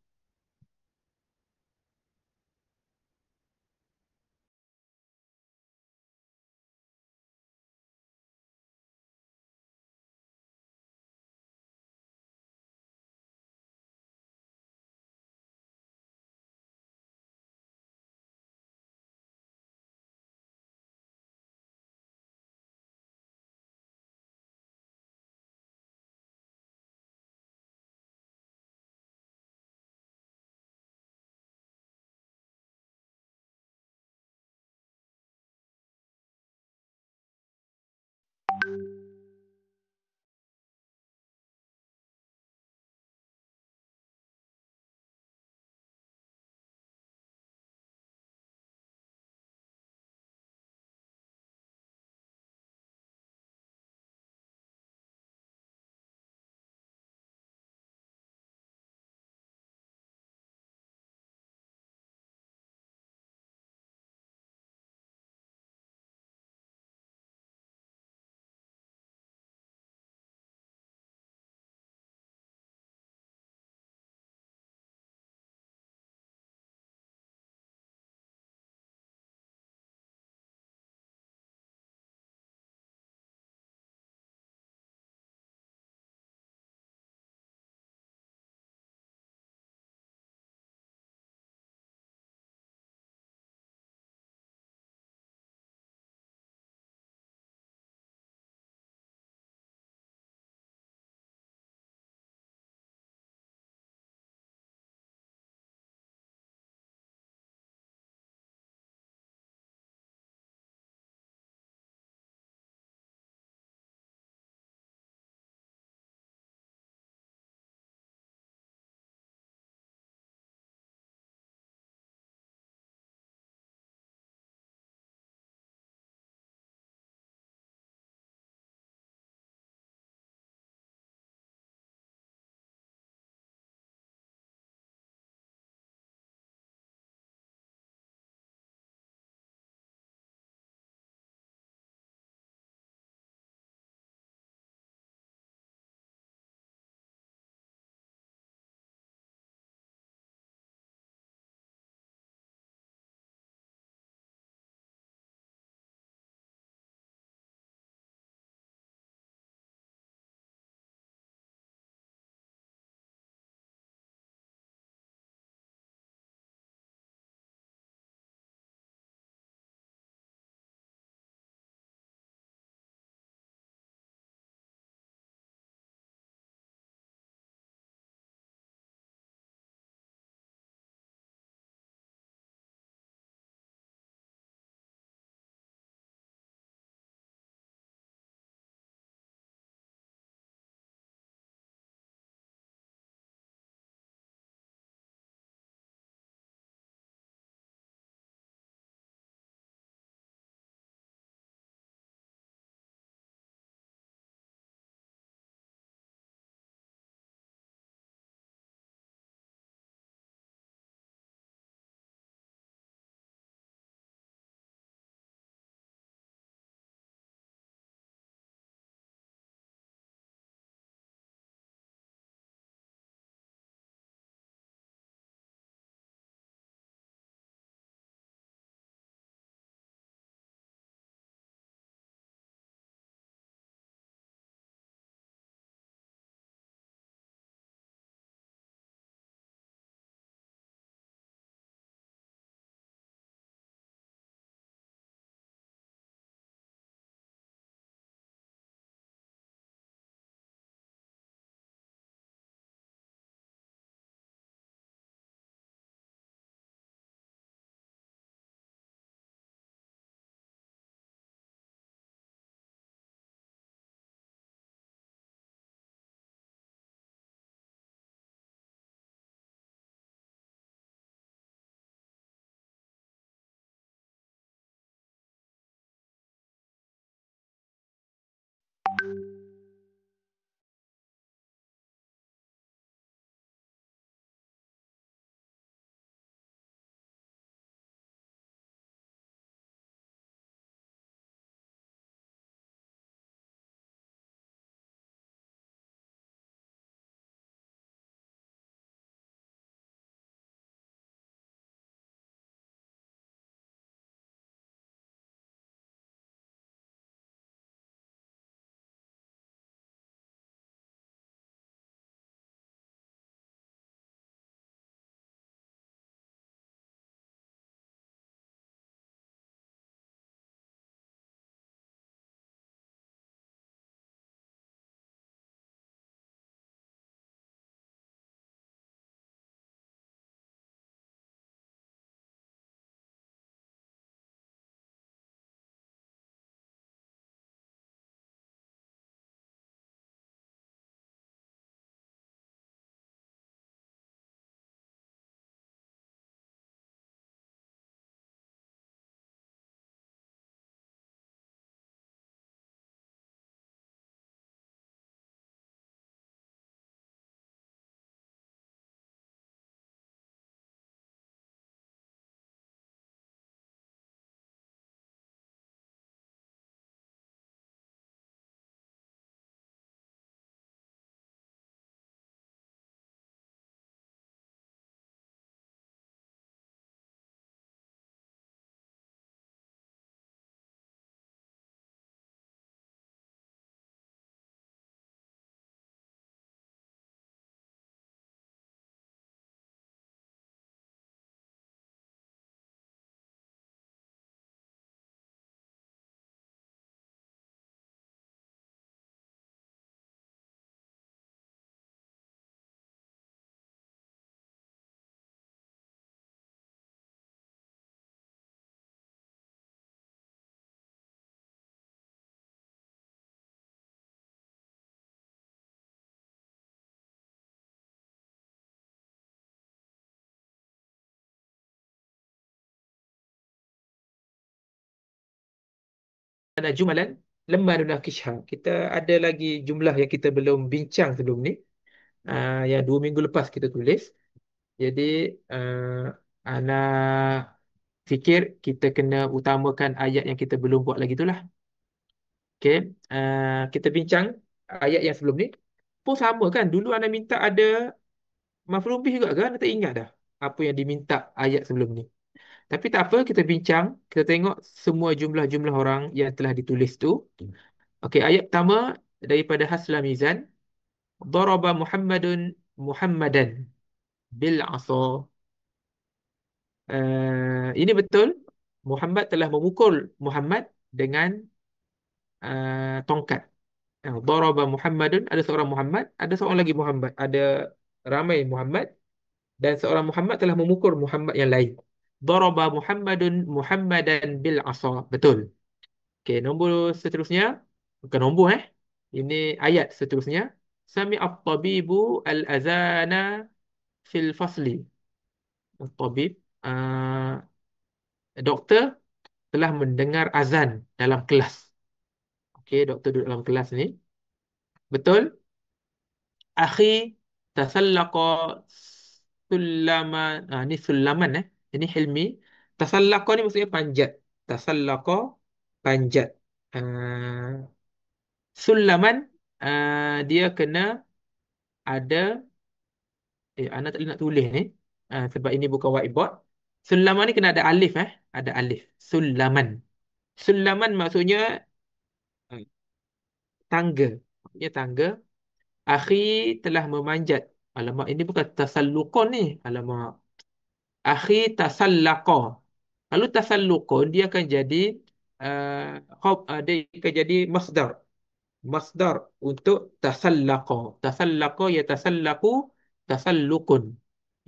Ada jumalan lemma nunakishha. Kita ada lagi jumlah yang kita belum bincang sebelum ni. Yang 2 minggu lepas kita tulis. Jadi ana fikir kita kena utamakan ayat yang kita belum buat lagi tu lah. Okay. Kita bincang ayat yang sebelum ni. Pun sama kan. Dulu ana minta ada maf'ul bih juga kan? Ana tak ingat dah apa yang diminta ayat sebelum ni. Tapi tak apa, kita bincang. Kita tengok semua jumlah-jumlah orang yang telah ditulis tu. Okey, ayat pertama daripada Hasla Mizan. Daraba Muhammadun Muhammadan bil asa. Ini betul. Muhammad telah memukul Muhammad dengan tongkat. Daraba Muhammadun, ada seorang Muhammad, ada seorang lagi Muhammad. Ada ramai Muhammad dan seorang Muhammad telah memukul Muhammad yang lain. Daraba Muhammadun Muhammadan bil asa. Betul. Okey, nombor seterusnya. Bukan nombor Ini ayat seterusnya. Sami at-tabibu al-azana fil fasli. At-tabib, doktor telah mendengar azan dalam kelas. Okey, doktor duduk dalam kelas ni. Betul. Akhi tasallaqa sulaman. Ni sulaman Ini Hilmi. Tasallaqa ni maksudnya panjat. Tasallaqa panjat. Ah, Sulaman dia kena ada Ana tak boleh nak tulis ni sebab ini bukan whiteboard. Sulaman ni kena ada alif ada alif. Sulaman. Sulaman maksudnya uh, tangga. Maksudnya tangga. Akhi telah memanjat. Alamak, ini bukan tasallukon ni. Alamak. Akhi tasallaqa. Kalau tasallukon dia akan jadi dia akan jadi masdar. Masdar untuk tasallaqa. Tasallaqa ya tasallaku tasallukun.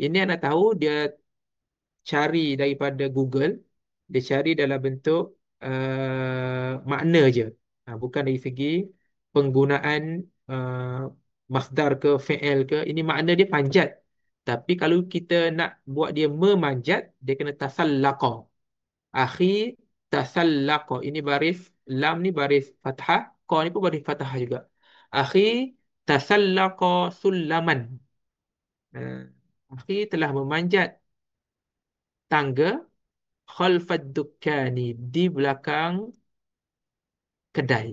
Ini anda tahu dia cari daripada Google, dia cari dalam bentuk makna je. Bukan dari segi penggunaan masdar ke fi'il ke. Ini makna dia panjat. Tapi kalau kita nak buat dia memanjat, dia kena tasallaqa. Akhi tasallaqa. Ini baris lam ni baris fathah, qa ni pun baris fathah juga. Akhi tasallaqa sullaman. Uh, Akhi telah memanjat tangga khalfad dukkani, di belakang kedai.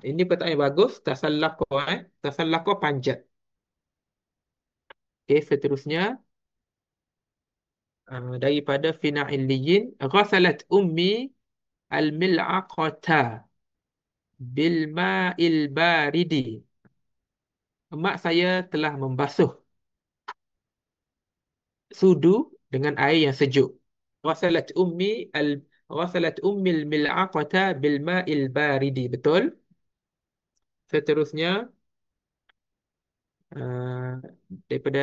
Ini perkataan yang bagus. Tasallaqa Tasallaqa panjat. Okey, seterusnya daripada Fina Illiyin, ghasalat ummi al-mil'aqata bil ma'il baridi. Mak saya telah membasuh sudu dengan air yang sejuk. Ghasalat ummi al Ghasalat ummil mil'aqata bil ma'il baridi. Betul? Seterusnya daripada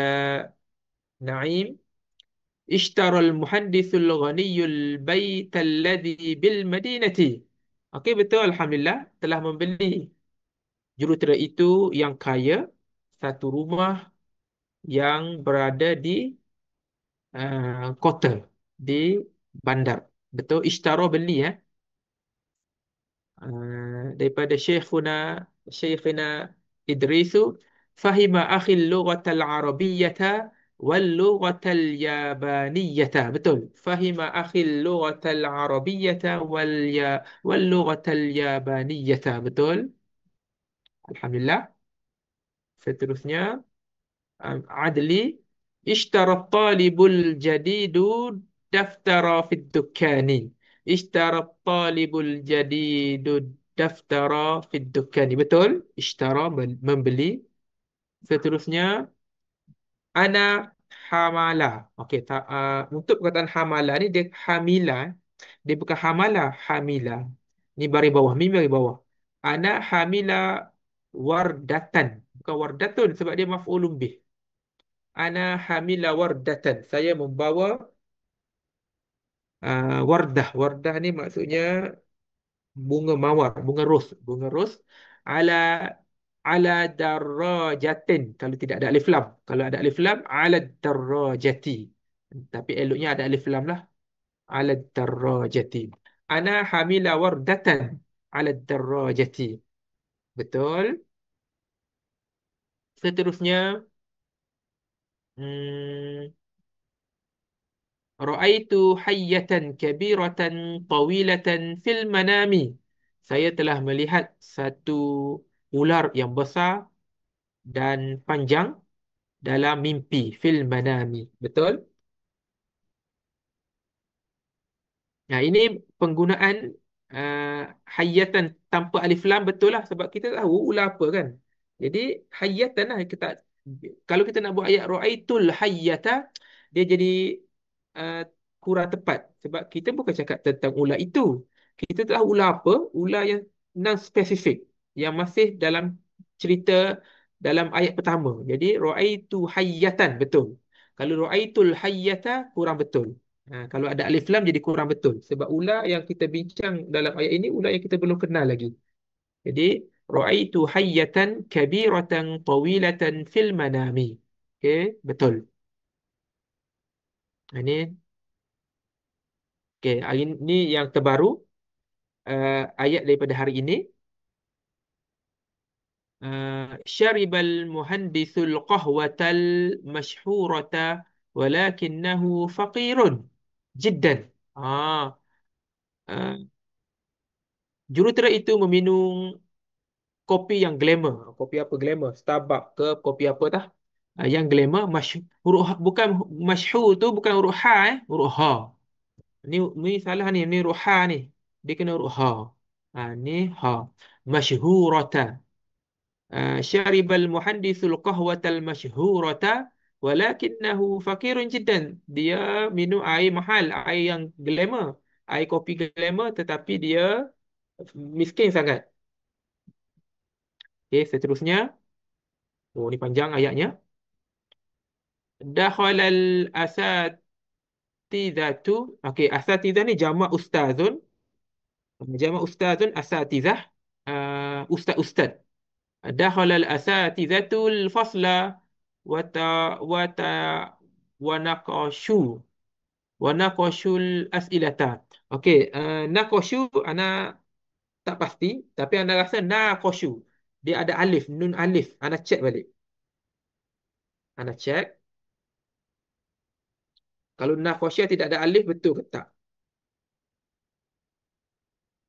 Naim, ishtaral muhandisul ghaniyul bait alladhi bil madinati. Okey, betul, alhamdulillah, telah membeli jurutera itu yang kaya satu rumah yang berada di kota, di bandar. Betul, ishtara beli daripada Syekhuna Idrisu, fahima akhil lughatal arabiyyata wal lughatal yabaniyata. Betul, fahima akhil lughatal arabiyyata wal lughatal yabaniyata. Betul, alhamdulillah. Seterusnya Adli, ishtara talibul jadidu daftara fid dukkani. Ishtara talibul jadidu daftara fid dukkani. Betul, ishtara membeli. Seterusnya ana hamala. Okey, untuk perkataan hamala ni dia hamila. Dia bukan hamala, hamila. Ni baris bawah, mim baris bawah. Ana hamila wardatan. Bukan wardatun sebab dia maf'ulun bih. Ana hamila wardatan. Saya membawa wardah. Wardah ni maksudnya bunga mawar, bunga ros ala ala darajatin. Kalau tidak ada alif lam. Kalau ada alif lam, ala darajati. Tapi eloknya ada alif lam lah. Ala darajati. Ana hamila wardatan 'ala ad-darrajati. Betul. Seterusnya, hmm, ra'aitu hayyatan kabiratan tawilatan fil manami. Saya telah melihat satu ular yang besar dan panjang dalam mimpi. Fil manami. Betul? Nah, ini penggunaan uh, hayatan tanpa alif lam betul lah sebab kita tahu ular apa kan. Jadi hayatan lah kita, kalau kita nak buat ayat ra'aitul hayyata, dia jadi uh, kurang tepat sebab kita bukan cakap tentang ular itu. Kita tahu ular apa, ular yang non spesifik yang masih dalam cerita dalam ayat pertama. Jadi ra'aitu hayyatan betul. Kalau ra'aitul hayyata kurang betul. Kalau ada alif lam jadi kurang betul. Sebab ular yang kita bincang dalam ayat ini ular yang kita belum kenal lagi. Jadi ra'aitu hayyatan kabiratan tawilatan fil manami. Okey, betul. Ini okey, hari ini yang terbaru, ayat daripada hari ini. Syaribal muhandisul qahwatal mashhurata walakinnahu faqirun jiddan. Ah, uh, Jurutera itu meminum kopi yang glamour. Kopi apa glamour? Starbucks ke kopi apa tah? Yang glamour, huruf bukan masyhur tu bukan huruf ha huruf ha. Ni salah ni, ni huruf ha ni. Dia kena huruf ha. Ni ha. Masyhurata. Syaribal muhandisul qahwatal masyhurata walakinnahu fakirun jiddan. Dia minum air mahal, air yang glamour, air kopi glamour tetapi dia miskin sangat. Okey, seterusnya. Oh, ni panjang ayatnya. Dakhalal asatidatu. Okey, asatidah ni jamak ustazun. Jamak ustazun asatizah. Ustaz-ustaz. Dakhalal asatizatul fasla wata wata wanaqashu wanaqashul as'ilata. Okey, naqashu ana tak pasti tapi ana rasa naqashu. Dia ada alif, nun alif. Ana check balik. Ana check. Kalau naqasha tidak ada alif betul ke tak?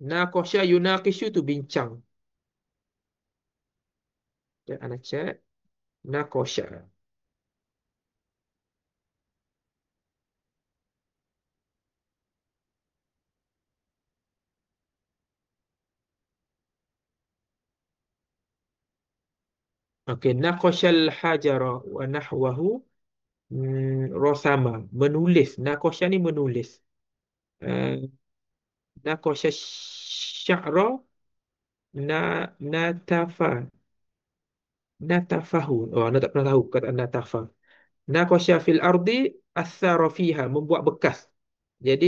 Naqasha yunaqishu tu bincang. Ya, ana check. Naqasha. Okey, naqashal hajara wa nahwahu, rosama, menulis. Naqasha ni menulis. Uh, Naqasha sya'ra na natafa natafahu. Oh, anda tak pernah tahu kata natafa. Naqasha fil ardi athara fiha, membuat bekas. Jadi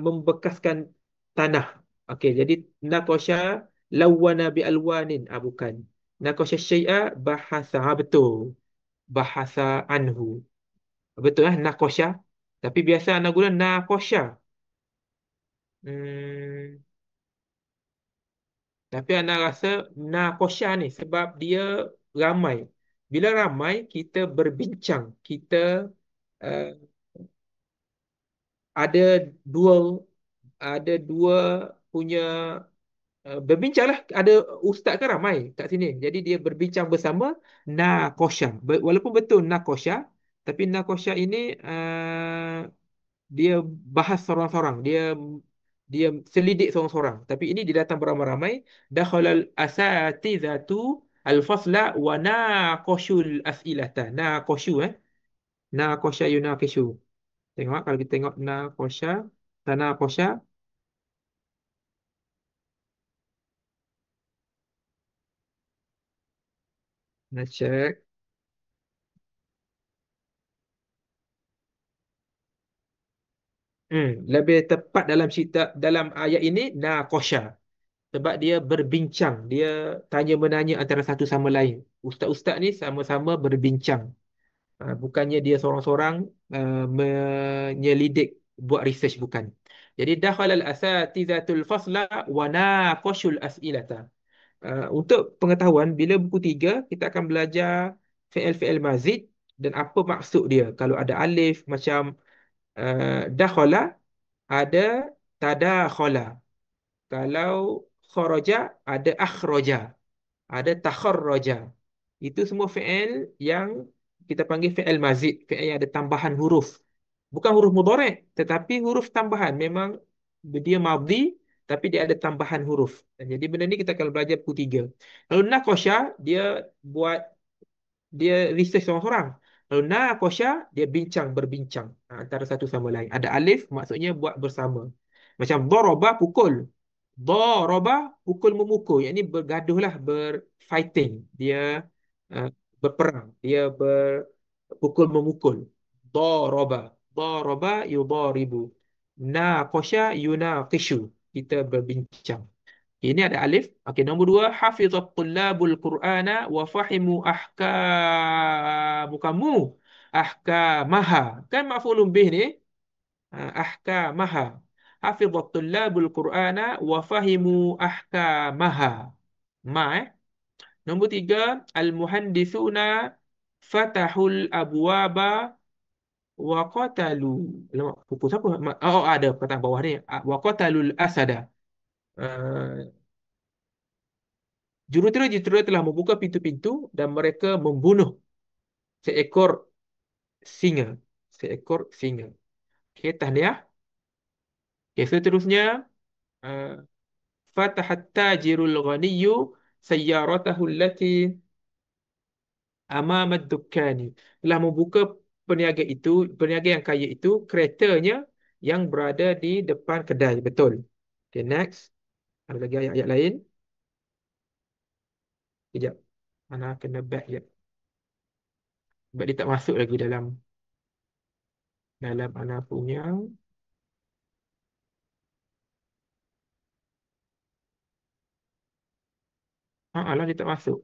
membekaskan tanah. Okey, jadi naqasha lawana bi alwanin. Bukan. Naqasha syai'a bahasa. Betul. Bahasa anhu. Betul naqasha. Tapi biasa anak guna naqasha. Hmm, tapi anak rasa naqasha ni sebab dia ramai. Bila ramai kita berbincang, kita uh, ada dua ada dua punya berbincang lah. Ada ustaz kan ramai kat sini. Jadi dia berbincang bersama naqasha. Walaupun betul naqasha, tapi naqasha ini dia bahas seorang-seorang. Dia selidik seorang-seorang. Tapi ini dia datang beramai-ramai. Dakhalal asatizatu al-fasla wa naqashul as'ilata. Naqashu Naqasha yunaqishu. Tengok kalau kita tengok naqasha, tanaqasha. Nak check. Lebih tepat dalam cerita dalam ayat ini naqasha sebab dia berbincang, dia tanya menanya antara satu sama lain. Ustaz-ustaz ni sama-sama berbincang. Bukannya dia seorang-seorang menyelidik buat research bukan. Jadi dakhalal asatizatul fasla wa naqashul as'ilata. Untuk pengetahuan, bila buku 3 kita akan belajar fi'il-fi'il mazid dan apa maksud dia. Kalau ada alif macam dakhala, ada tadakhala. Kalau kharaja, ada akhraja, ada takharraja. Itu semua fi'il yang kita panggil fi'il mazid, fi'il yang ada tambahan huruf. Bukan huruf mudhari', tetapi huruf tambahan. Memang dia madhi, tapi dia ada tambahan huruf. Dan jadi benda ni kita akan belajar buku 3. Lalu naqasha, dia buat dia research seorang-seorang. Lalu naqasha, dia berbincang antara satu sama lain. Ada alif, maksudnya buat bersama. Macam daraba, pukul. Daraba, pukul memukul. Yang ni bergaduh lah, berfighting. Dia uh, berperang. Dia berpukul memukul. Daraba. Daraba yudaribu. Naqasha yunaqishu. Kita berbincang. Ini ada alif. Okey, nombor 2, hafizat tullabul Qur'ana wa fahimu ahkamu. Ahkamaha. Kan maf'ulun bih ni? Ahkamaha. Hafizat tullabul Qur'ana wa fahimu ahkamaha. Ma. Nombor 3, al-muhandisuna fatahul abwaba wa qatalu. Alamak, pukul siapa? Oh, ada perkataan bawah ni. Wa qatalul asada. Uh, Jurutera-jurutera telah membuka pintu-pintu dan mereka membunuh seekor singa. Seekor singa. Okey, tahniah. Okey, seterusnya, uh, fatahat tajirul ghaniyyu sayyaratahu allati amama ad-dukkani. Telah membuka peniaga yang kaya itu, keretanya yang berada di depan kedai. Betul. Okay, next. Ada lagi ayat-ayat lain. Sekejap. Ana kena back je. Sebab dia tak masuk lagi dalam ana punya. Alah, dia tak masuk.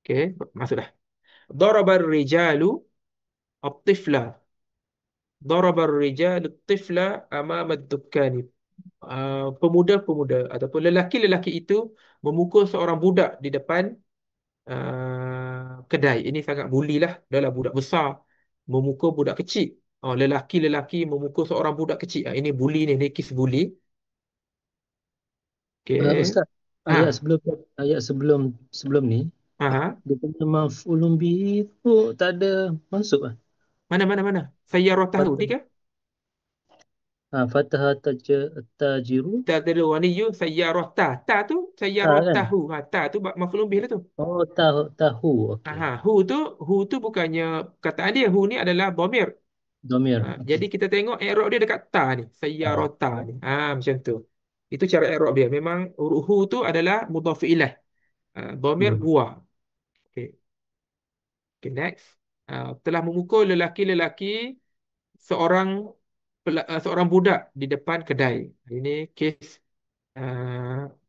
Okey, masuk dah. Darabar rijalu at-tifla. Darabar rijalu at-tifla amama ad-dukkani. Pemuda-pemuda ataupun lelaki-lelaki itu memukul seorang budak di depan kedai. Ini sangat buli lah. Adalah budak besar memukul budak kecil. Lelaki-lelaki memukul seorang budak kecil. Ini buli ni, ni kes buli. Okey. Ustaz, ayat Ha, sebelum ayat sebelum sebelum ni, ha, ha. dia punya maf'ulun bihi tu tak ada masuk ah. Mana? Sayyaratahu ni ke? Fatah tajiru Tadrilu waniyu sayyarata. Ta tu ta kan? sayyaratahu. Ta tu maf'ulun bih lah tu. Oh, tahu. Okey. Aha, hu tu bukannya perkataan dia. Hu ni adalah dhamir. Domir. Jadi Okey. kita tengok i'rab dia dekat ta ni, sayyarata ni. Macam tu. Itu cara i'rab dia. Memang huruf hu tu adalah mudhaf ilaih. Dhamir Hmm. huwa. Okey. Okay, next. Telah memukul lelaki-lelaki seorang seorang budak di depan kedai. Ini kes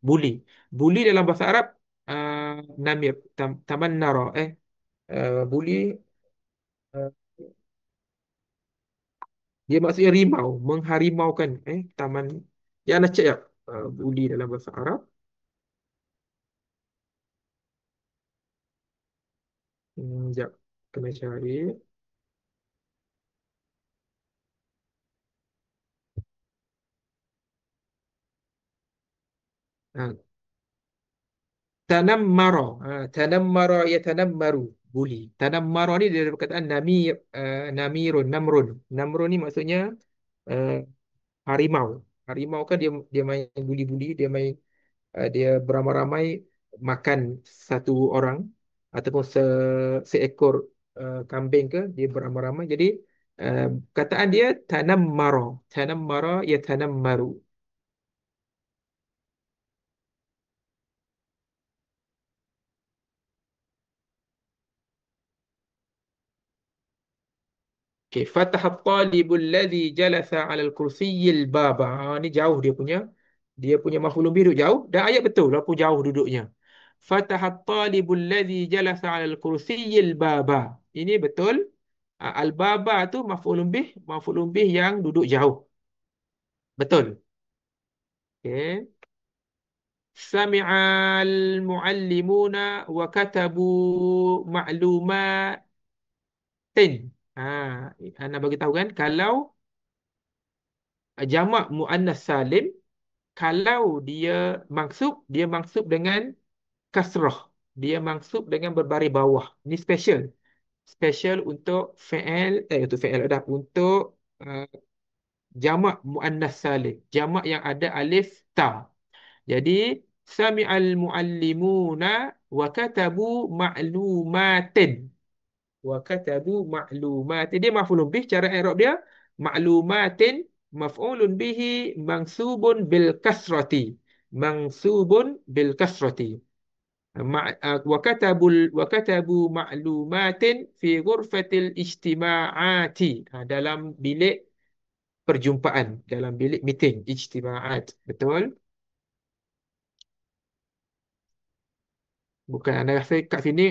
buli. Buli dalam bahasa Arab namir, taman nara. Buli, uh, dia maksudnya rimau, mengharimaukan. Taman. Ya, nak cek ya. Buli dalam bahasa Arab. Sekejap. Kena cari. Ha, Tanammara. Tanammara ya tanammaru. Buli. Tanammara ni dari perkataan namir, namirun, namrun. Namrun ni maksudnya uh, harimau. Harimau kan dia main buli-buli, dia beramai-ramai makan satu orang ataupun seekor kambing ke, dia beramai-ramai. Jadi kataan dia tanammara. Tanammara ya tanammaru. Okay, fatahat talibul ladzi jalasa 'alal kursiyil baba. Ni jauh dia punya maf'ulun bih duduk jauh dan ayat betul walaupun jauh duduknya. Fatahat talibul ladzi jalasa 'alal kursiyil baba. Ini betul. Al-baba tu maf'ulun bih yang duduk jauh. Betul. Okay. Sami'al muallimuna wa katabu ma'lumatin. Ha, Ana bagi tahu kan kalau jamak muannas salim, kalau dia maksud dengan kasrah, dia maksud dengan berbaris bawah. Ini special untuk untuk uh, jamak muannas salim, jamak yang ada alif ta. Jadi sami'al muallimuna wa katabu ma'lumatin. Wa katabu ma'lumatin. Dia maf'ulun bih, cara i'rab dia ma'lumatin maf'ulun bihi mansubun bil kasrati. Mansubun bil kasrati. Wa katabu ma'lumatin fi ghurfatil ijtima'ati. Dalam bilik perjumpaan, dalam bilik meeting, ijtima'at. Betul? Bukan, anda rasa kat sini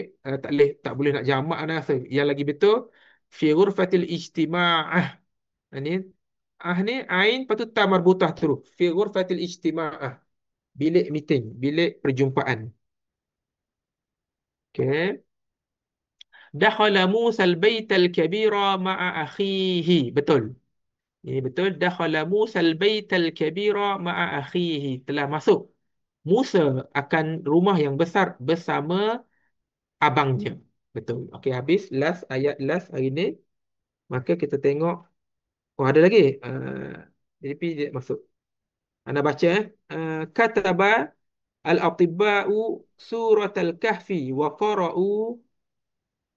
tak boleh nak jamak, anda rasa. Yang lagi betul fi ghurfatil ijtima'ah. Ini ni ain patut ta marbutah terus. Fi ghurfatil ijtima'ah. Bilik meeting, bilik perjumpaan. Okey. Dakhala Musa al-bait al-kabira ma'a akhihi. Betul. Ini betul. Dakhala Musa al-bait al-kabira ma'a akhihi. Telah masuk Musa akan rumah yang besar bersama abangnya. Betul. Okey, habis last hari ni. Maka kita tengok. Oh, ada lagi. JP dia masuk. Anda baca. Kataba al-atibba'u surat al-kahfi wa qara'u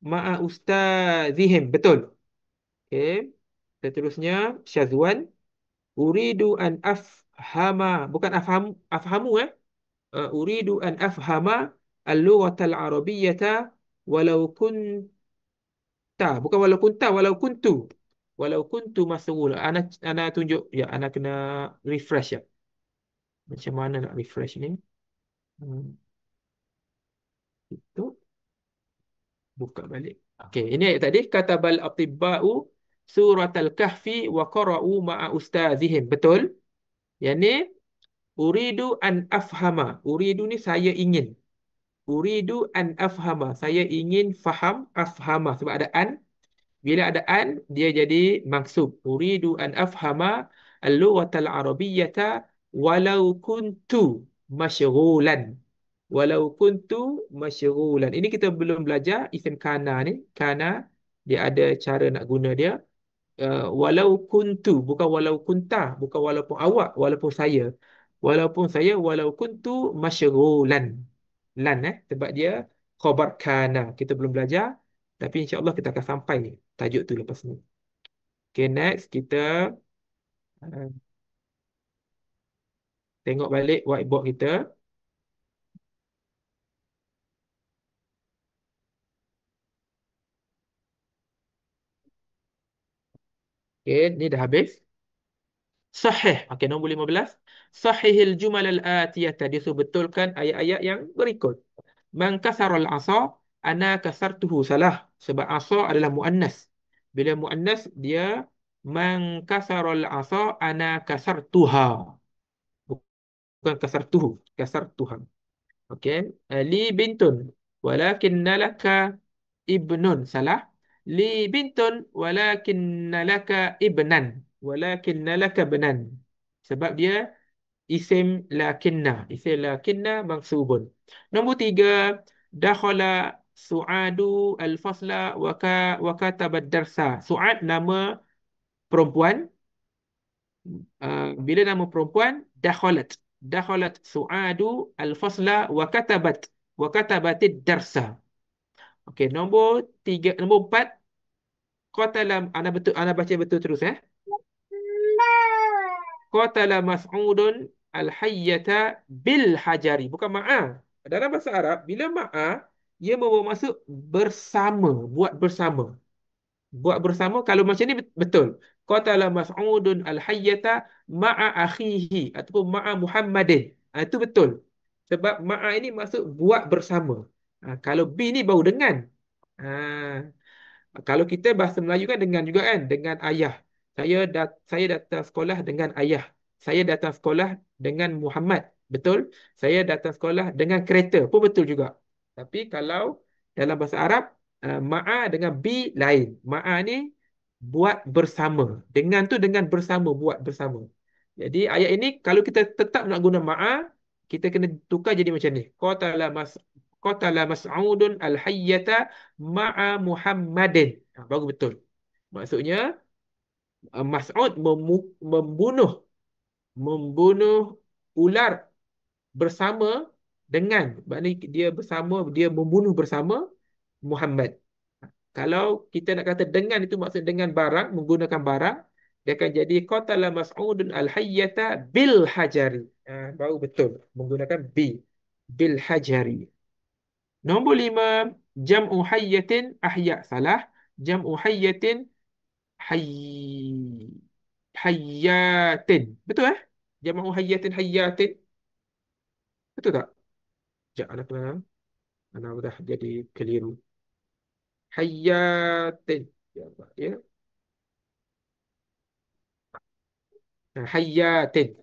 ma'a ustazihim. Betul. Okey. Seterusnya, Syazwan. Uridu an afhama. Bukan afhamu. Uridu an afhama al-lughatal arabiyyata walau bukan walau kunta, walau kuntu. Walau kuntu masrul. Ana tunjuk ya, ana kena refresh ya. Macam mana nak refresh ni? Itu buka balik. Okey, ini ayat tadi katabal atibba'u suratal kahfi wa qara'u ma'a ustazihim. Betul? Yang ni uridu an afhama. Uridu ni saya ingin. Uridu an afhama. Saya ingin faham afhama sebab ada an. Bila ada an, dia jadi maksub. Uridu an afhama al-lughatal arabiyyata walau kuntu masyghulan. Walau kuntu masyghulan. Ini kita belum belajar isim kana ni. Kana, dia ada cara nak guna dia. Walau kuntu, bukan walau kunta, bukan walaupun awak, walaupun saya. Walaupun saya, walau kuntu masyghulan. Sebab dia khabar kana. Kita belum belajar, tapi insya-Allah kita akan sampai tajuk tu lepas ni. Okay, next kita uh, tengok balik whiteboard kita. Okay, ni dah habis. Sahih. Okay, nombor 15. Sahihil jumal al-atiyata. Dia suruh betulkan ayat-ayat yang berikut. Man kasarul asa, ana kasartuhu. Salah. Sebab asa adalah muannas. Bila muannas, dia man kasarul asa, ana kasartuha. Bukan kasartuhu. Kasartuha. Okay. Li bintun. Walakinna laka ibnun. Salah. Li bintun. Walakinna laka ibnan. Walakinna laka benan. Sebab dia isim lakinna. Isim lakinna mansubun. Nombor 3. Dakhala Su'adu al-fasla wa kataba darsa. Su'ad nama perempuan. Bila nama perempuan, dakhalat. Dakhalat Su'adu al-fasla wa katabatid darsa. Okey, nombor 4. Qatala, ana baca betul terus Qatala Mas'udun al-hayyata bil hajari. Bukan ma'a. Dalam bahasa Arab, bila ma'a, ia membawa maksud bersama, buat bersama. Buat bersama kalau macam ni betul. Qatala Mas'udun al-hayyata ma'a akhihi ataupun ma'a Muhammadin. Itu betul. Sebab ma'a ini maksud buat bersama. Kalau B ni baru dengan. Ha, kalau kita bahasa Melayu kan dengan juga kan, dengan ayah. Saya datang sekolah dengan ayah. Saya datang sekolah dengan Muhammad. Betul? Saya datang sekolah dengan kereta pun betul juga. Tapi kalau dalam bahasa Arab, ma'a dengan bi lain. Ma'a ni buat bersama. Dengan tu dengan bersama, buat bersama. Jadi ayat ini kalau kita tetap nak guna ma'a, kita kena tukar jadi macam ni. Qatala Mas'udun al-hayyata ma'a Muhammadin. Baru betul. Maksudnya Mas'ud membunuh membunuh ular bersama dengan, maknanya dia bersama, dia membunuh bersama Muhammad. Kalau kita nak kata dengan itu maksud dengan barang, menggunakan barang, dia akan jadi qatala Mas'udun al-hayyata bil hajari. Baru betul menggunakan bil hajari. Nombor 5, jam'u hayyatin ahya, salah. Jam'u hayyatin hayy hayyatin. Betul Jam'u hayyatin hayyatin. Betul tak? Sekejap, anak dah jadi keliru. Hayyatin. Ya. Hayyatin.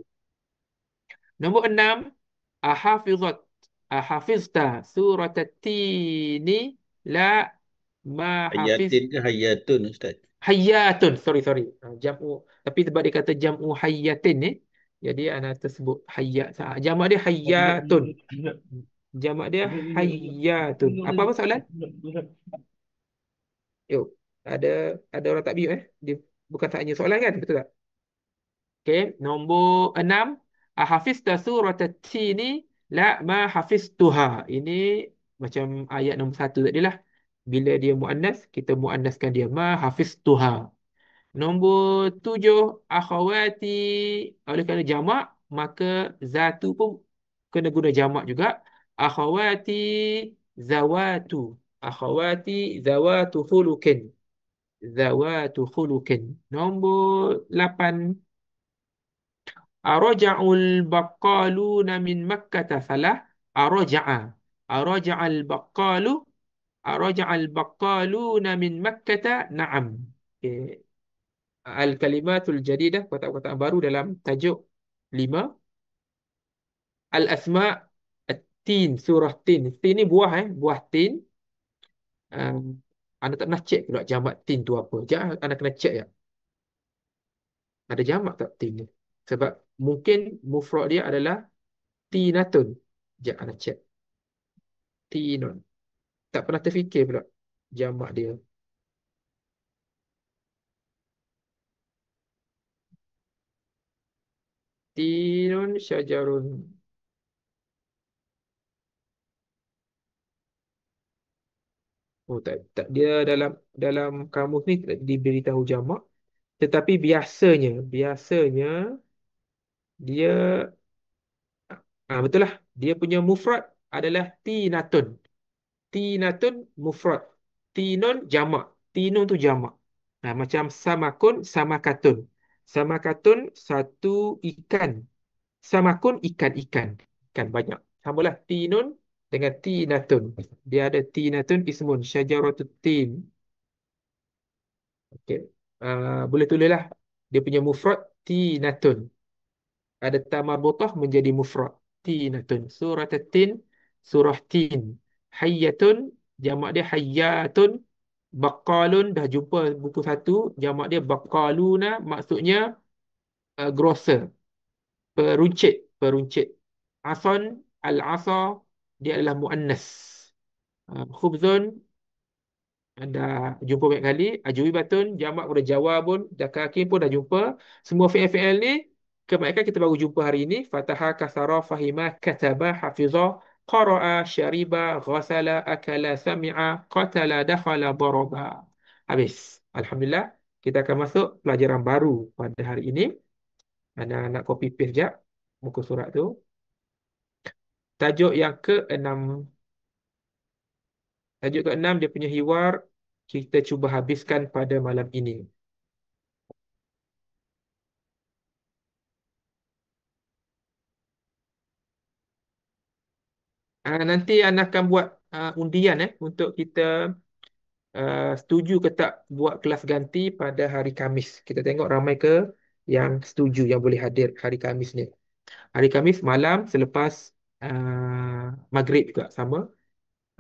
Nombor 6, ahafizat. Ahafizta surat at-tini la ma hafiz. Hayatin ke hayatun Ustaz? Hayyatun. Sorry. Jam'u. Tapi sebab dia kata jam'u hayyatin ni, jadi anak tersebut hayyat. Jamak dia hayyatun. Jamak dia hayyatun. Apa soalan? Yuk. Ada ada orang tak biuk Dia bukan tanya soalan kan? Betul tak? Okey, nombor 6. Ahafizta surat at-tini la ma hafiztuha. Ini macam ayat nombor 1 tadi lah. Bila dia muannas, kita muannaskan dia. Ma hafiztuha. Nombor 7, akhawati. Oleh kerana jamak, maka zatu pun kena guna jamak juga. Akhawati zawatu. Akhawati zawatu khulukin. Zawatu khulukin. Nombor 8, araja'ul baqaluna min Makkah salah. Araja'a. Araja'al baqalu. Araja'al baqaluna min Makkah. Na'am. Okay. Al-kalimatul jadidah, kata-kata baru dalam tajuk 5. Al-asma' at-tin, surah tin. Tin ni buah buah tin. Um, Anda tak pernah cek pula jamak tin tu apa. Jangan anda kena cek ya. Ada jamak tak tin ni? Sebab mungkin mufrad dia adalah tinatun. Jangan anda cek. Tinun. Tak pernah terfikir pula jamak dia. Tinun syajarun. Oh tak dia dalam dalam kamus ni tak diberitahu jamak, tetapi biasanya dia betul lah, dia punya mufrad adalah tinatun. Tinatun mufrad. Tinun jamak. Tinun tu jamak. Macam samakun, samakatun. Samakatun satu ikan. Samakun ikan-ikan. Ikan banyak. Samalah tinun dengan tinatun. Dia ada tinatun ismun syajaratut tin. Okey. Boleh tulislah. Dia punya mufrad tinatun. Ada ta marbutah menjadi mufrad. Tinatun. Surah tin, surah tin. Hayyatun, jamak dia hayyatun. Baqalun, dah jumpa buku 1. Jamak dia baqaluna, maksudnya grocer. Peruncit. Ason, al-asa, dia adalah muannas. Khubzun, dah jumpa banyak kali. Ajwibatun, jamak pun dah jawabun, dah kaki pun dah jumpa. Semua fi'il-fi'il ni kebanyakan kita baru jumpa hari ini. Fataha, kasara, fahima, kataba, hafizah, qara'a, syariba, ghasala, akala, sami'a, qatala, dakhala, daraba. Habis. Alhamdulillah. Kita akan masuk pelajaran baru pada hari ini. Anda nak copy paste sekejap muka surat tu. Tajuk yang ke-6. Tajuk ke-6 dia punya hiwar kita cuba habiskan pada malam ini. Nanti Ana akan buat undian untuk kita setuju ke tak buat kelas ganti pada hari Khamis. Kita tengok ramai ke yang setuju, yang boleh hadir hari Khamis ni. Hari Khamis malam selepas maghrib juga sama.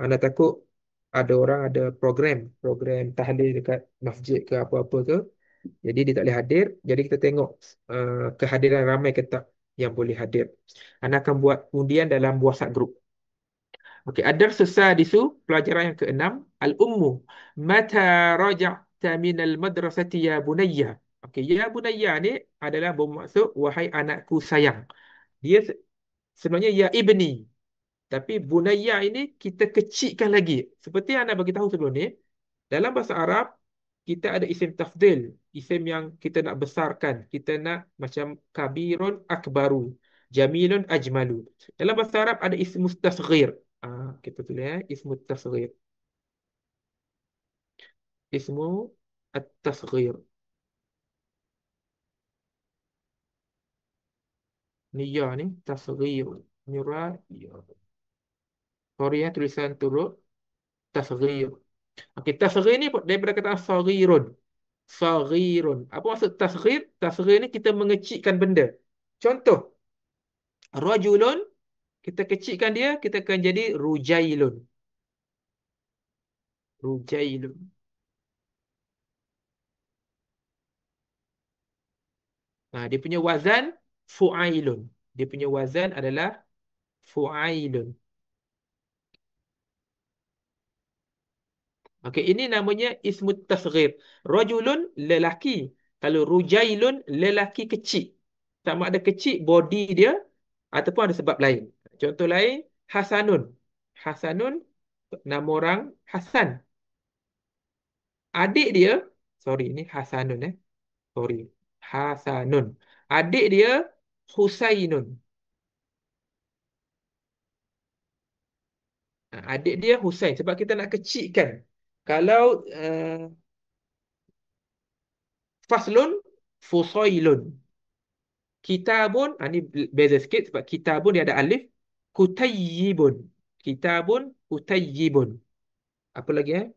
Ana takut ada orang ada program tahlil dekat masjid ke apa-apa ke. Jadi dia tak boleh hadir. Jadi kita tengok kehadiran ramai ke tak yang boleh hadir. Ana akan buat undian dalam WhatsApp group. Okey, ad-dars as-sadisu, pelajaran yang keenam, al-ummu. Mata raja'ta min al-madrasati ya bunayya. Okey, ya bunayya ni adalah bermaksud wahai anakku sayang. Dia sebenarnya ya ibni. Tapi bunayya ini kita kecilkan lagi. Seperti yang anda bagi tahu sebelum ni, dalam bahasa Arab kita ada isim tafdil, isim yang kita nak besarkan, kita nak macam kabirun akbaru, jamilun ajmalu. Dalam bahasa Arab ada isim mustasghir. Kita tulis ismu tasghir. Ismu at-tasghir. Ni ya ni tasghir. Ni ra ya. Sorry tulisan turut tasghir. Okey, tasghir ni daripada kata saghirun. Saghirun. Apa maksud tasghir? Tasghir ni kita mengecilkan benda. Contoh, rajulun, kita kecilkan dia, kita akan jadi rujailun. Rujailun. Dia punya wazan fu'ailun. Dia punya wazan adalah fu'ailun. Okey, ini namanya ismut tasghir. Rajulun lelaki. Kalau rujailun lelaki kecil. Sama ada kecil body dia ataupun ada sebab lain. Contoh lain, Hasanun. Hasanun nama orang Hasan. Adik dia, sorry ini Hasanun sorry. Hasanun. Adik dia Husainun. Adik dia Husain sebab kita nak kecilkan. Kalau Faslun Fusailun. Kitabun, ni beza sikit sebab kitabun dia ada alif. Kutayyibun. Kitabun kutayyibun. Apa lagi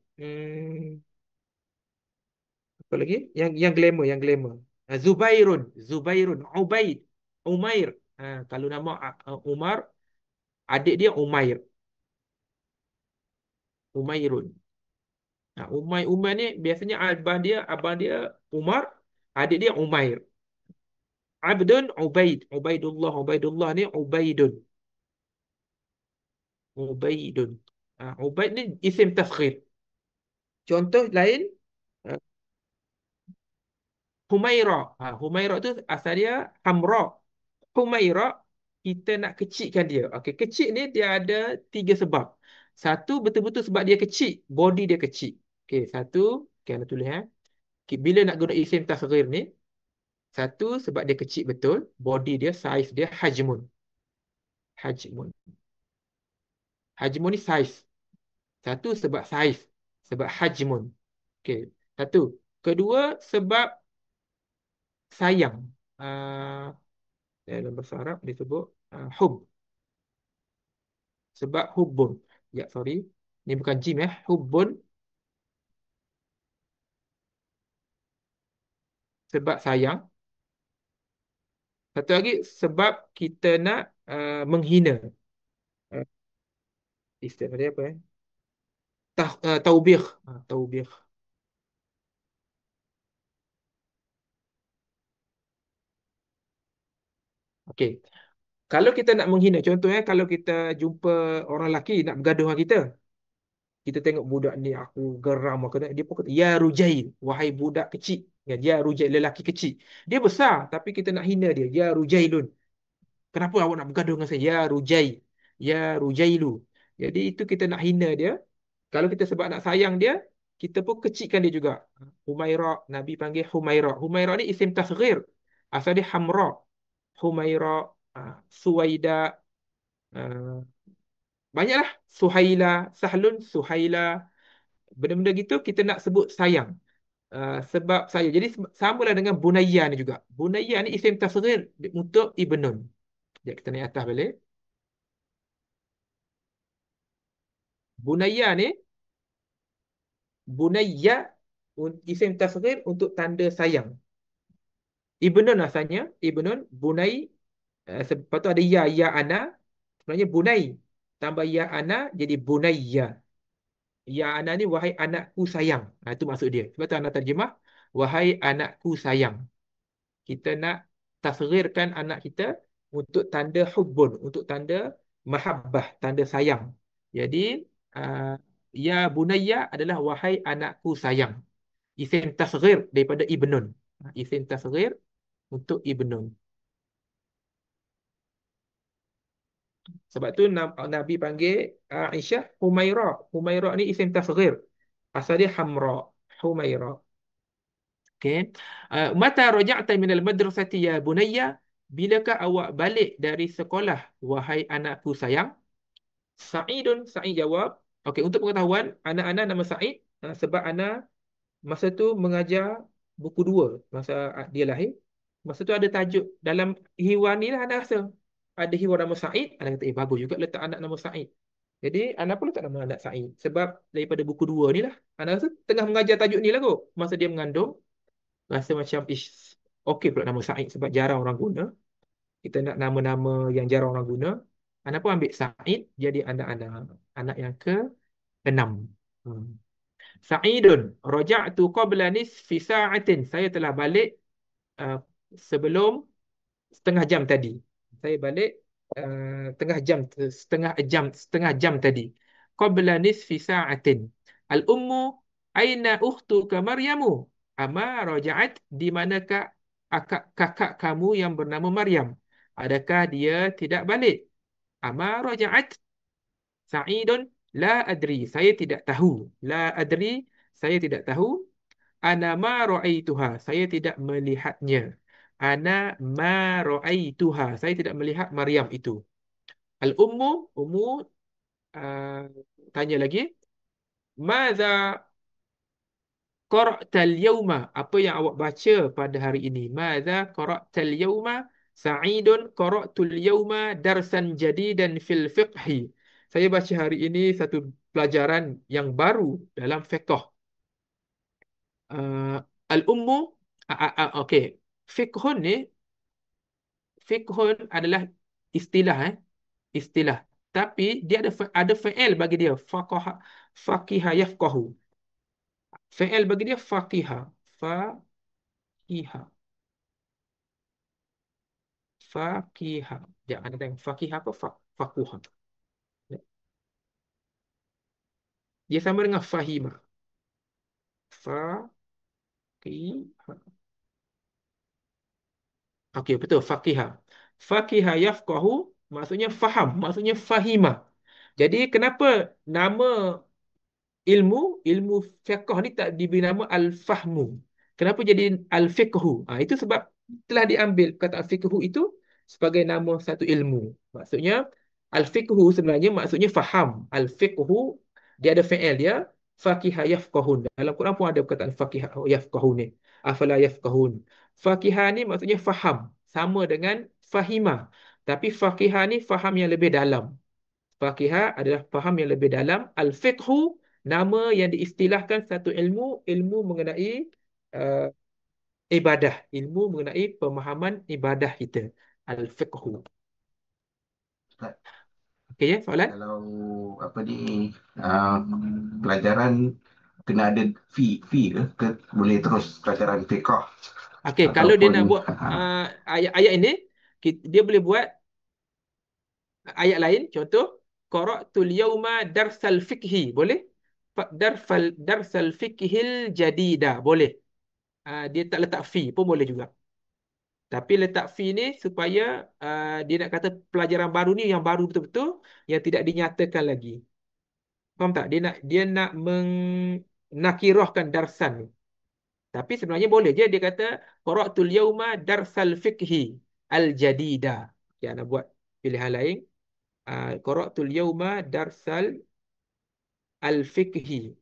apa lagi? Yang glamour, yang glamour. Zubairun, Zubairun, Ubaid, Umair. Kalau nama Umar, adik dia Umair. Umairun. Umar ni biasanya abang dia Umar, adik dia Umair. Abdun Ubaid, Ubaidullah ni Ubaidun. Ubaidun. Ubaid ni isim tafkhir. Contoh lain, uh, Humaira. Humaira tu asal dia Hamra. Humaira, kita nak kecilkan dia. Okey, kecil ni dia ada tiga sebab. Satu, betul-betul sebab dia kecil, body dia kecil. Okey, satu, okay, nak tulis Okay, bila nak guna isim tasghir ni, satu sebab dia kecil betul, body dia, size dia hajmun. Hajmun. Hajmun ni size. Satu sebab size, sebab hajmun. Okey, satu. Kedua sebab sayang. Dalam bahasa Arab disebut hub. Sebab hubbun. Ya, sorry. Ni bukan jim Hubbun sebab sayang. Satu lagi sebab kita nak menghina. Uh, Istilah dia apa taubih. Taubih. Okey. Kalau kita nak menghina, contohnya kalau kita jumpa orang lelaki nak bergaduh dengan kita, kita tengok budak ni aku geram, dia pun kata ya rujail, wahai budak kecil. Ya rujail, lelaki kecil. Dia besar tapi kita nak hina dia, ya rujailun. Kenapa awak nak bergaduh dengan saya? Ya rujai. Ya rujailu. Jadi itu kita nak hina dia. Kalau kita sebab nak sayang dia, kita pun kecilkan dia juga. Humaira, Nabi panggil Humaira. Humaira ni isim tasghir. Asal dia Hamra. Humaira, Suwaida, banyaklah. Suhaila, Sahlun, Suhaila. Benda-benda gitu kita nak sebut sayang. Sebab saya. Jadi samalah dengan bunayya ni juga. Bunayya ni isim tasghir untuk ibnun. Sekejap kita naik atas balik. Bunayya ni, bunayya isim tasghir untuk tanda sayang. Ibnun asalnya, ibnun, bunai, lepas tu ada ya, ya ana. Sebenarnya bunai. Tambah ya ana jadi bunayya. Ya ana ni wahai anakku sayang. Itu maksud dia. Sebab tu anak terjemah, wahai anakku sayang. Kita nak tasghirkan anak kita untuk tanda hubbun, untuk tanda mahabbah, tanda sayang. Jadi uh, ya bunayya adalah wahai anakku sayang. Isim tasghir daripada ibnun. Isim tasghir untuk ibnun. Sebab tu Nabi panggil Aisyah Humaira. Humaira ni isim tasghir. Asal dia Hamra. Humaira. Okay. Mata raja'ta minal madrasati ya bunayya? Bilakah awak balik dari sekolah, wahai anakku sayang? Sa'idun, Sa'id jawab. Okey, untuk pengetahuan, anak-anak nama Sa'id sebab anak masa tu mengajar buku 2 masa dia lahir. Masa tu ada tajuk dalam hiwar ni lah anak rasa. Ada hiwar nama Sa'id, anak kata bagus juga letak anak nama Sa'id. Jadi anak pun letak nama anak Sa'id sebab daripada buku 2 ni lah. Anak rasa tengah mengajar tajuk ni lah kot. Masa dia mengandung, rasa macam okey pula nama Sa'id sebab jarang orang guna. Kita nak nama-nama yang jarang orang guna. Anak pun ambil Sa'id jadi anak-anak anak yang ke-6. Hmm. Sa'idun raja'tu qabla nisfi sa'atin. Saya telah balik uh, sebelum setengah jam tadi. Saya balik setengah jam tadi. Qabla nisfi sa'atin. Al-ummu aina ukhtuka Maryamu? Ama raja'at, di manakah kakak kamu yang bernama Maryam? Adakah dia tidak balik? Ama raja'at. Sa'idun la adri. Saya tidak tahu. La adri, saya tidak tahu. Ana ma ra'aituha. Saya tidak melihatnya. Ana ma ra'aituha. Saya tidak melihat Maryam itu. Al-ummu, ummu uh, tanya lagi. Maza qara'tal yawma? Apa yang awak baca pada hari ini? Maza qara'tal yawma? Sa'idun qara'tul yawma darsan jadidan fil fiqhi. Saya baca hari ini satu pelajaran yang baru dalam fiqh. Uh, Al-ummu, okey. Fiqhun ni, fiqhun adalah istilah istilah. Tapi dia ada fa'il bagi dia. Faqaha, faqiha yafqahu. Fa'il bagi dia faqiha. Faqiha. Faqiha. Jangan ada tengok faqiha apa faquha. Dia sama dengan fahima. Faqiha. Okey, betul. Faqiha. Faqiha yafqahu maksudnya faham, maksudnya fahima. Jadi kenapa nama ilmu fiqh ni tak diberi nama al-fahmu? Kenapa jadi al-fiqhu? Itu sebab telah diambil kata al-fiqhu itu sebagai nama satu ilmu. Maksudnya al-fiqhu sebenarnya maksudnya faham. Al-fiqhu dia ada fi'il dia, faqiha yafqahun. Dalam Quran pun ada perkataan faqiha yafqahun ni. Afala yafqahun. Faqiha ni maksudnya faham, sama dengan fahima. Tapi faqiha ni faham yang lebih dalam. Faqihah adalah faham yang lebih dalam. Al-fiqhu, nama yang diistilahkan satu ilmu, ilmu mengenai uh, ibadah, ilmu mengenai pemahaman ibadah kita. Al-fiqhu. Ustaz, Okey ya, soalan? kalau apa ni uh, pelajaran kena ada fee ke boleh terus pelajaran fiqh Okey, kalau dia ataupun nak buat ayat-ayat ini, dia boleh buat ayat lain. Contoh, qara'tul yawma darsal fiqhi. Boleh? Darsal fiqhil jadida. Boleh. Dia tak letak fi pun boleh juga. Tapi letak fee ni supaya dia nak kata pelajaran baru ni yang baru betul-betul, yang tidak dinyatakan lagi. Faham tak? Dia nak menakirahkan darsan ni. Tapi sebenarnya boleh je dia kata qara'tul yauma darsal fiqhi al-jadida. Ya, nak buat pilihan lain. Qara'tul yauma darsal al-fiqhi.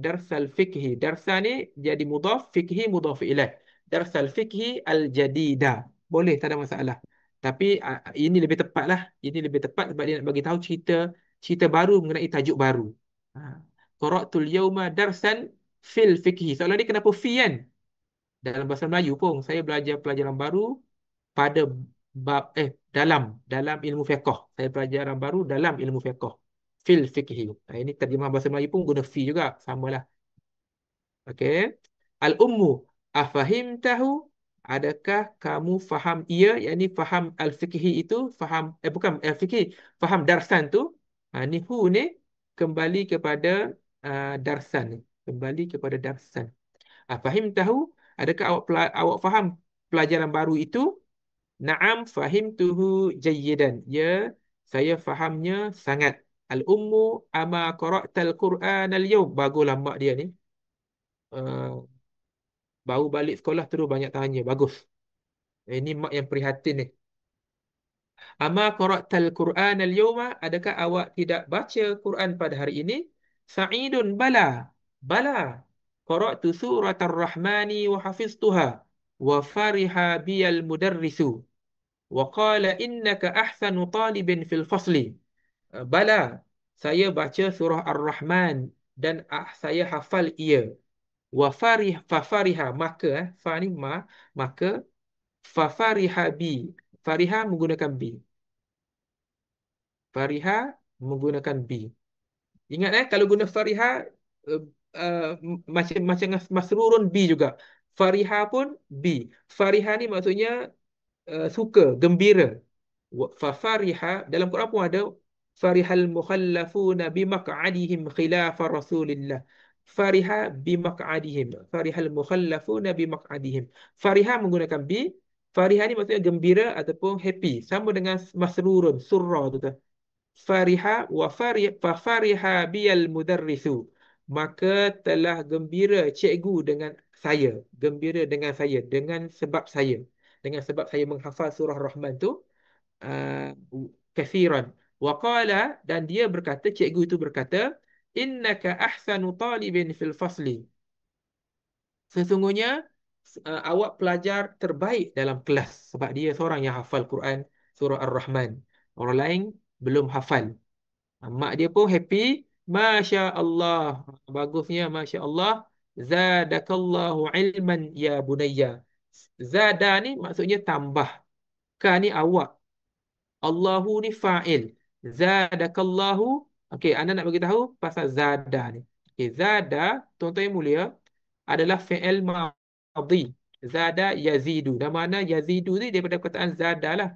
darsal fikhi. Darsa ni jadi mudhaf, fikhi mudhaf ilaih. Darsal fikhi al-jadida. Boleh, tak ada masalah. Tapi ini lebih tepat lah. Ini lebih tepat sebab dia nak bagi tahu cerita cerita baru mengenai tajuk baru. Ha. Qara'tul yawma darsan fil fikhi. Soalan ni kenapa fi kan? Dalam bahasa Melayu pun saya belajar pelajaran baru pada bab dalam dalam ilmu fiqh. Saya pelajaran baru dalam ilmu fiqh. Fil fikhi. Ini terjemah bahasa Melayu pun guna fi juga, samalah. Okey. Al-ummu afahim tahu, adakah kamu faham ia, yakni faham al-fikhi itu, faham bukan al-fikhi, faham darsan tu. Ni hu ni kembali kepada darsan ni. Kembali kepada darsan. Fahim tahu, adakah awak faham pelajaran baru itu? Naam fahimtuhu jayyidan. Ya, saya fahamnya sangat. Al-ummu ama qara'tal Qur'an al-yawm. Baguslah mak dia ni. Baru balik sekolah terus banyak tanya. Bagus. Ini mak yang prihatin ni. Ama qara'tal Qur'an al-yawma, adakah awak tidak baca Quran pada hari ini? Sa'idun bala. Bala. Qara'tu surat ar-Rahmani wa hafiztuha wa fariha biyal mudarrisu wa qala innaka ahsanu talibin fil fasli. Bala. Saya baca surah Ar-Rahman dan saya hafal ia. Wa fariha, maka fa ni maka fariha bi. Fariha menggunakan bi. Fariha menggunakan bi. Ingat kalau guna fariha uh, macam masrurun bi juga. Fariha pun bi. Fariha ni maksudnya suka, gembira. Fariha dalam Quran pun ada farihal mukhallafuna bimaq'adihim khilafa Rasulillah. Fariha bimaq'adihim. Farihal mukhallafuna bimaq'adihim. Fariha menggunakan bi. Fariha ni maksudnya gembira ataupun happy. Sama dengan masrurun, surra tu tu. Fariha wa fariha biyal mudarrisu. Maka telah gembira cikgu dengan saya. Gembira dengan saya. Dengan sebab saya. Dengan sebab saya menghafal surah Rahman tu. Kathiran. Wa qala, dan dia berkata, cikgu itu berkata, innaka ahsanu talibin fil fasli. Sesungguhnya awak pelajar terbaik dalam kelas sebab dia seorang yang hafal Quran surah Ar-Rahman. Orang lain belum hafal. Mak dia pun happy. Masya Allah. Bagusnya Masya Allah. Zadakallahu ilman ya bunayya. Zada ni maksudnya tambah. Ka ni awak. Allahu ni fa'il. Zadakallahu. Okey, anda nak bagi tahu pasal zada ni. Okey, zada, tuan-tuan yang mulia, adalah fi'il madhi. Zada yazidu. Dan mana yazidu ni daripada perkataan zada lah.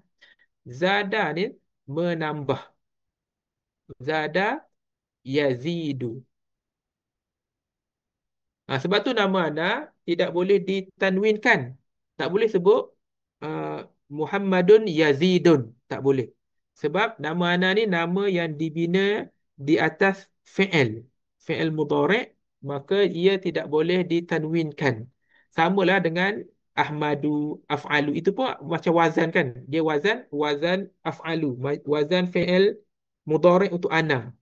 Zada ni menambah. Zada yazidu. Sebab tu nama anak tidak boleh ditanwinkan. Tak boleh sebut Muhammadun Yazidun. Tak boleh. Sebab nama anak ni nama yang dibina di atas fi'il. Fi'il mudhari', maka ia tidak boleh ditanwinkan. Samalah dengan Ahmadu, Af'alu. Itu pun macam wazan kan. Dia wazan Af'alu. Wazan fi'il mudhari' untuk anak.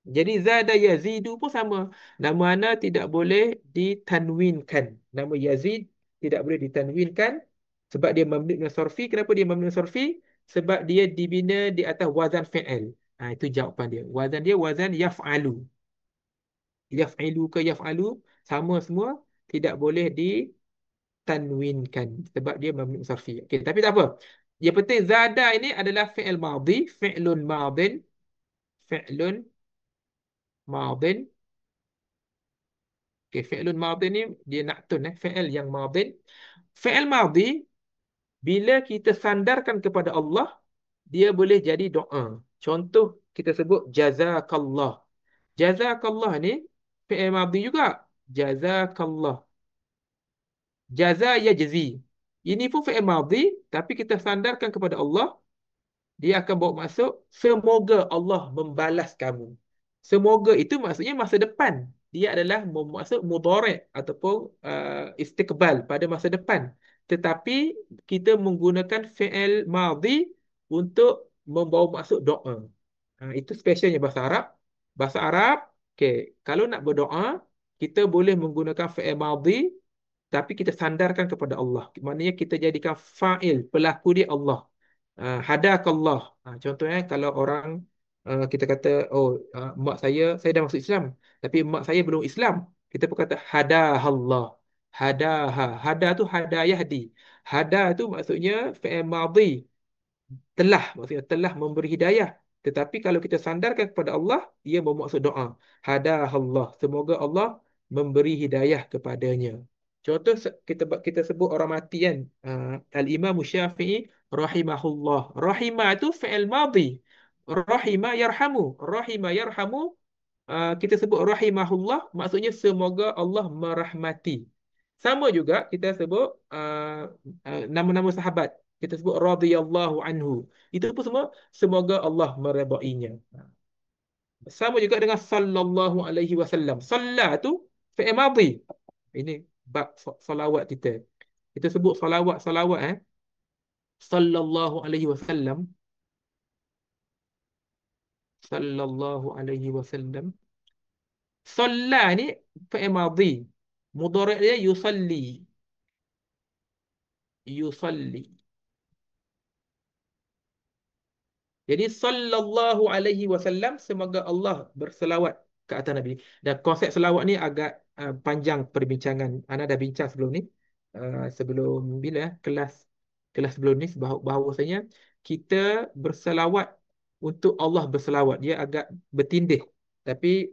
Jadi zada yazidu pun sama. Nama ana tidak boleh ditanwinkan. Nama Yazid tidak boleh ditanwinkan sebab dia mabni dengan sorfi. Kenapa dia mabni dengan sorfi? Sebab dia dibina di atas wazan fi'il. Itu jawapan dia. Wazan dia wazan yaf'alu. Yaf'ilu ke yaf'alu sama semua, tidak boleh ditanwinkan sebab dia mabni dengan sorfi. Okey, tapi tak apa. Yang penting zada ini adalah fi'il madhi, fi'lun madhin, fi'lun madhin. Okay, fi'lun madhin ni dia naktun fi'il yang madhin. Fi'il madhi bila kita sandarkan kepada Allah, dia boleh jadi doa. Contoh kita sebut jazakallah. Jazakallah ni fi'il madhi juga. Jazakallah. Jaza yajzi. Ini pun fi'il madhi tapi kita sandarkan kepada Allah, dia akan bawa masuk semoga Allah membalas kamu. Semoga itu maksudnya masa depan. Dia adalah maksud mudhari' ataupun istiqbal pada masa depan. Tetapi kita menggunakan fi'il madhi untuk membawa maksud doa. Itu specialnya bahasa Arab. Bahasa Arab, okay, kalau nak berdoa, kita boleh menggunakan fi'il madhi tapi kita sandarkan kepada Allah. Maknanya kita jadikan fa'il, pelaku dia Allah. Hadakallah. Contohnya kalau orang kita kata, oh, mak saya dah masuk Islam, tapi mak saya belum Islam. Kita pun kata hadahallah. Hadaha. Hada tu hadayah di. Hada tu maksudnya fi'il madhi. Telah, maksudnya telah memberi hidayah. Tetapi kalau kita sandarkan kepada Allah, ia bermaksud doa. Hadahallah. Semoga Allah memberi hidayah kepadanya. Contoh kita sebut orang mati kan. Al-Imam Syafi'i rahimahullah. Rahimah itu fi'il madhi. Rahimah yarhamu. Rahimah yarhamu. Kita sebut rahimahullah maksudnya semoga Allah merahmati. Sama juga kita sebut nama-nama sahabat. Kita sebut radhiyallahu anhu. Itu pun semua semoga Allah meredainya. Sama juga dengan sallallahu alaihi wasallam. Salla tu fi'il madhi. Ini bab salawat kita. Kita sebut salawat sallallahu alaihi wasallam. Sallallahu alaihi wasallam. Salla ni fi'il madhi. Mudhari' dia yusalli. Yusalli. Jadi sallallahu alaihi wasallam semoga Allah berselawat ke atas Nabi. Dan konsep selawat ni agak panjang perbincangan. Ana dah bincang sebelum ni. Sebelum bila kelas kelas sebelum ni bahawasanya kita berselawat untuk Allah berselawat. Dia agak bertindih. Tapi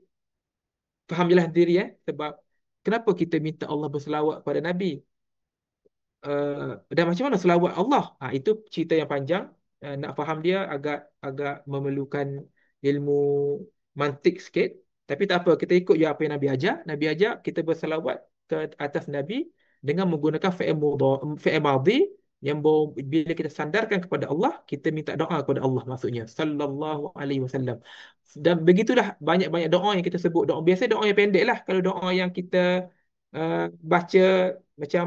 fahamilah diri sebab kenapa kita minta Allah berselawat pada Nabi? Dan macam mana selawat Allah? Itu cerita yang panjang. Nak faham dia agak agak memerlukan ilmu mantik sikit. Tapi tak apa, kita ikut je apa yang Nabi ajar. Nabi ajar kita berselawat ke atas Nabi dengan menggunakan fi'il madhi yang bila kita sandarkan kepada Allah, kita minta doa kepada Allah maksudnya. Sallallahu alaihi wasallam. Dan begitulah banyak-banyak doa yang kita sebut. Doa biasa doa yang pendek lah. Kalau doa yang kita baca macam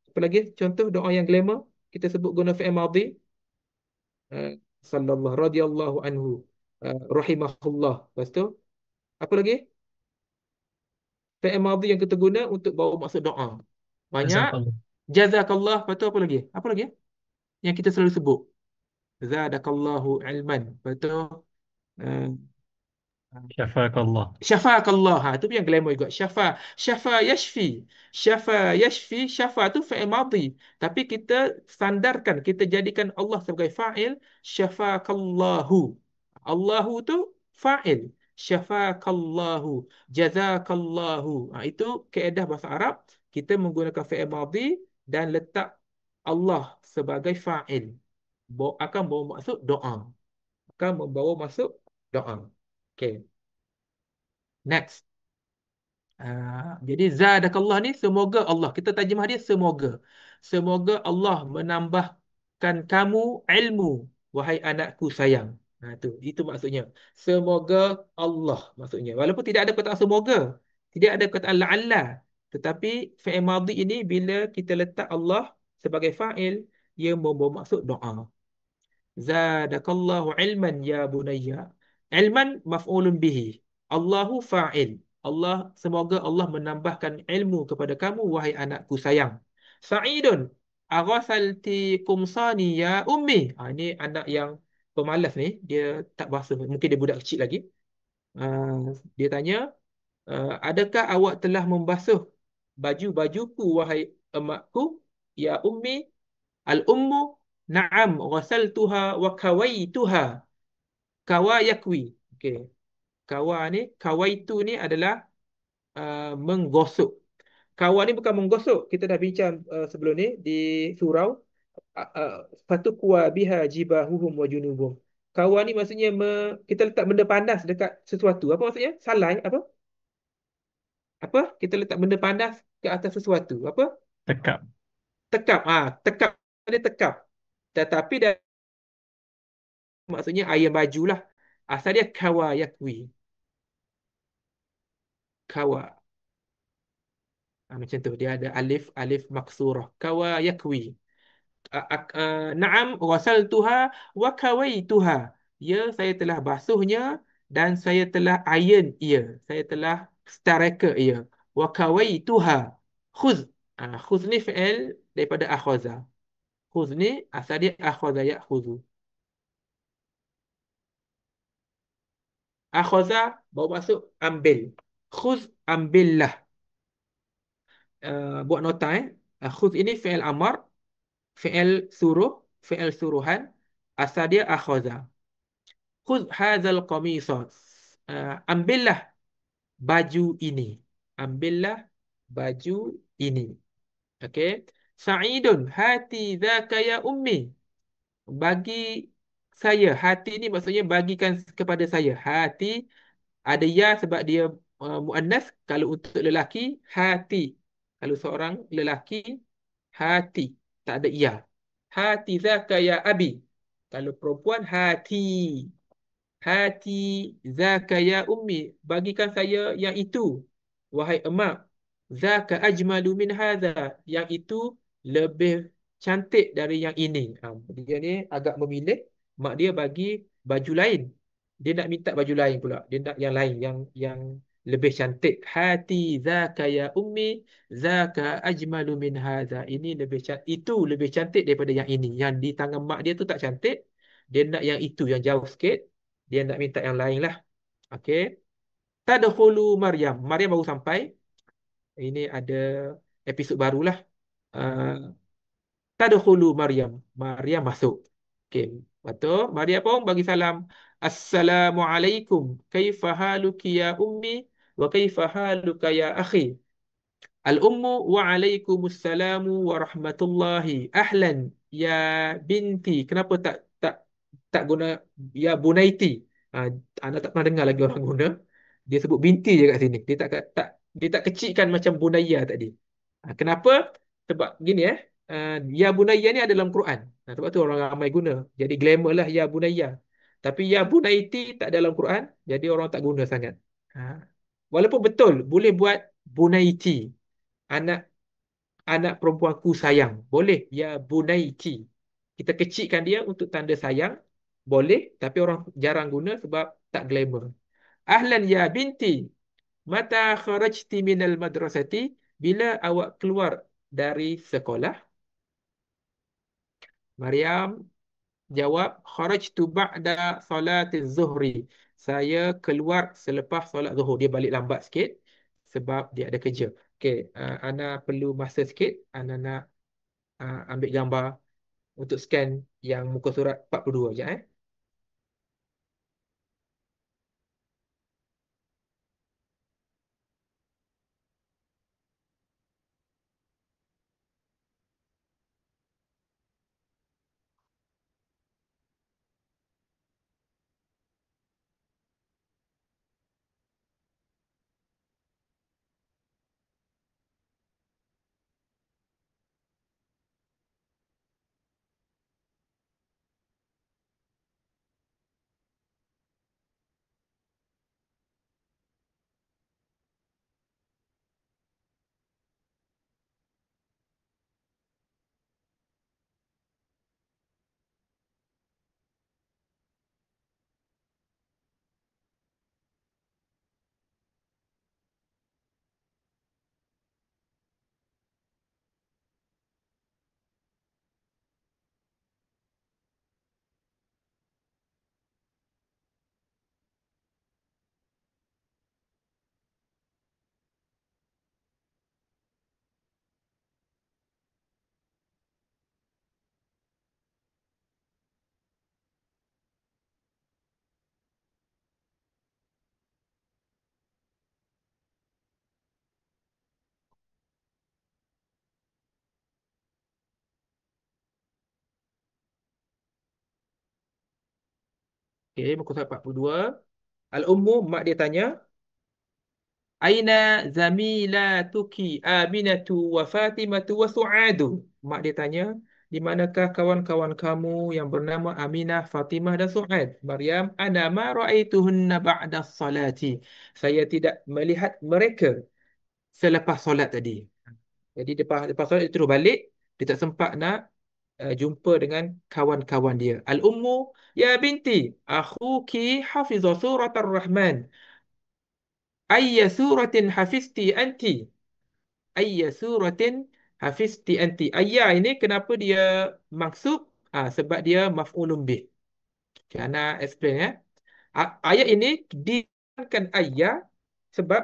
apa lagi? Contoh doa yang glamour kita sebut guna fi'il madhi. Uh, Sallallahu radhiyallahu anhu. Rahimahullah. Lepas tu apa lagi? Fi'il madhi yang kita guna untuk bawa maksud doa. Banyak. Jazakallah. Jazakallah. Lepas tu apa lagi? Apa lagi? Yang kita selalu sebut. Zadakallahu ilman. Lepas tu uh, Syafakallah. Syafakallah. Itu yang glamour juga. Syafa yashfi. Syafa tu fi'il madhi. Tapi kita sandarkan, kita jadikan Allah sebagai fa'il. Syafakallahu. Allahu tu fa'il. Syafakallahu. Jazakallahu. Itu kaedah bahasa Arab. Kita menggunakan fi'il madhi dan letak Allah sebagai fa'il. Akan bawa maksud doa. Akan membawa maksud doa. Okay. Next. Jadi zadakallah ni semoga Allah. Kita terjemah dia semoga. Semoga Allah menambahkan kamu ilmu, wahai anakku sayang. Itu maksudnya. Semoga Allah maksudnya. Walaupun tidak ada perkataan semoga, tidak ada perkataan la'alla, tetapi fi'il madhi ini bila kita letak Allah sebagai fa'il, ia membawa maksud doa. Zadakallahu ilman ya bunayya. Ilman maf'ulun bihi. Allahu fa'il. Allah, semoga Allah menambahkan ilmu kepada kamu wahai anakku sayang. Sa'idun aghasalti kumsani ya ummi. Ini anak yang pemalas ni, dia tak basuh. Mungkin dia budak kecil lagi. Dia tanya, adakah awak telah membasuh baju-bajuku wahai emakku ya ummi? Al-ummu na'am ghasaltuha wa kawaituha. Kawa yakwi. Okey. Kawa ni, kawaitu ni adalah menggosok. Kawa ni bukan menggosok. Kita dah bincang sebelum ni di surau. Fatuqwa biha jibahuhum wa junubuhum. Kawa ni maksudnya kita letak benda panas dekat sesuatu. Apa maksudnya? Salai apa? Apa? Kita letak benda panas ke atas sesuatu. Apa? Tekap. Tekap. Tekap. Dia tekap. Tetapi dah maksudnya ayam baju lah. Asal dia kawa yakwi. Kawa. Macam tu. Dia ada alif maksurah. Kawa yakwi. Naam wasaltuha wa kawaituha. Ya, saya telah basuhnya dan saya telah iron ia. Saya telah Stareka ia. Wa kawaituha. Khuz. Khuz ni fi'il daripada akhaza. Khuz ni asal dia akhaza ya'khudhu. Akhaza baru masuk ambil. Khuz ambillah. Buat nota Khuz ini fi'il amar, fi'il suruh, fi'il suruhan. Asal dia akhaza. Khuz hadzal qamisa. Ambillah baju ini. Ambillah baju ini. Okey. Sa'idun hati dzaka ya ummi. Bagi saya. Hati ni maksudnya bagikan kepada saya. Hati ada ya sebab dia muannas. Kalau untuk lelaki, hati. Kalau seorang lelaki, hati. Tak ada ya. Hati dzaka ya abi. Kalau perempuan, hati. Hati zaka ya ummi, bagikan saya yang itu wahai emak. Zaka ajmalu min hadha, yang itu lebih cantik dari yang ini. Dia ni agak memilih, mak dia bagi baju lain. Dia nak minta baju lain pula. Dia nak yang lain, yang lebih cantik. Hati zaka ya ummi, zaka ajmalu min hadha. Ini lebih cantik, itu lebih cantik daripada yang ini. Yang di tangan mak dia tu tak cantik. Dia nak yang itu, yang jauh sikit. Dia nak minta yang lain lah. Okey. Tadkhulu Maryam. Maryam baru sampai. Ini ada episod barulah. Uh, Tadkhulu Maryam. Maryam masuk. Okey. Betul. Maryam pun bagi salam. Assalamualaikum. Kaifa haluki ya ummi? Wa kaifa haluka ya akhi? Al-ummu wa alaikumussalamu wa rahmatullahi. Ahlan ya binti. Kenapa tak guna ya bunaiti? Ha, anda tak pernah dengar lagi orang guna. Dia sebut binti je kat sini. Dia tak kecilkan macam bunaya tadi. Kenapa? Sebab gini ya bunaya ni ada dalam Quran. Sebab tu orang ramai guna. Jadi glamour lah ya bunaya. Tapi ya bunaiti tak dalam Quran, jadi orang tak guna sangat. Ha. Walaupun betul boleh buat bunaiti. Anak anak perempuanku sayang. Boleh ya bunaiti. Kita kecilkan dia untuk tanda sayang. Boleh, tapi orang jarang guna sebab tak glamour. Ahlan ya binti. Mata kharajti minal madrasati. Bila awak keluar dari sekolah? Maryam jawab, kharajtu ba'da salatiz zuhri. Saya keluar selepas solat zuhur. Dia balik lambat sikit sebab dia ada kerja. Okey, Ana perlu masa sikit. Ana nak ambil gambar untuk scan yang muka surat 42 je Okey, muka surat 42. Al-Ummu, mak dia tanya, Aina zamilatuki Aminatu wa Fatimatu wa Su'adu? Mak dia tanya, di manakah kawan-kawan kamu yang bernama Aminah, Fatimah dan Su'ad? Maryam, ana ma ra'aituhunna ba'da salati. Saya tidak melihat mereka selepas solat tadi. Jadi lepas solat dia terus balik, dia tak sempat nak jumpa dengan kawan-kawan dia. Al-Ummu, ya binti, akhuki hafizah surat ar-Rahman. Ayya suratin hafizti anti. Ayya suratin hafizti anti. Ayya ini kenapa dia maksub? Sebab dia maf'ulun bih. Okay, Ana explain ya. Ayat ini digunakan ayya sebab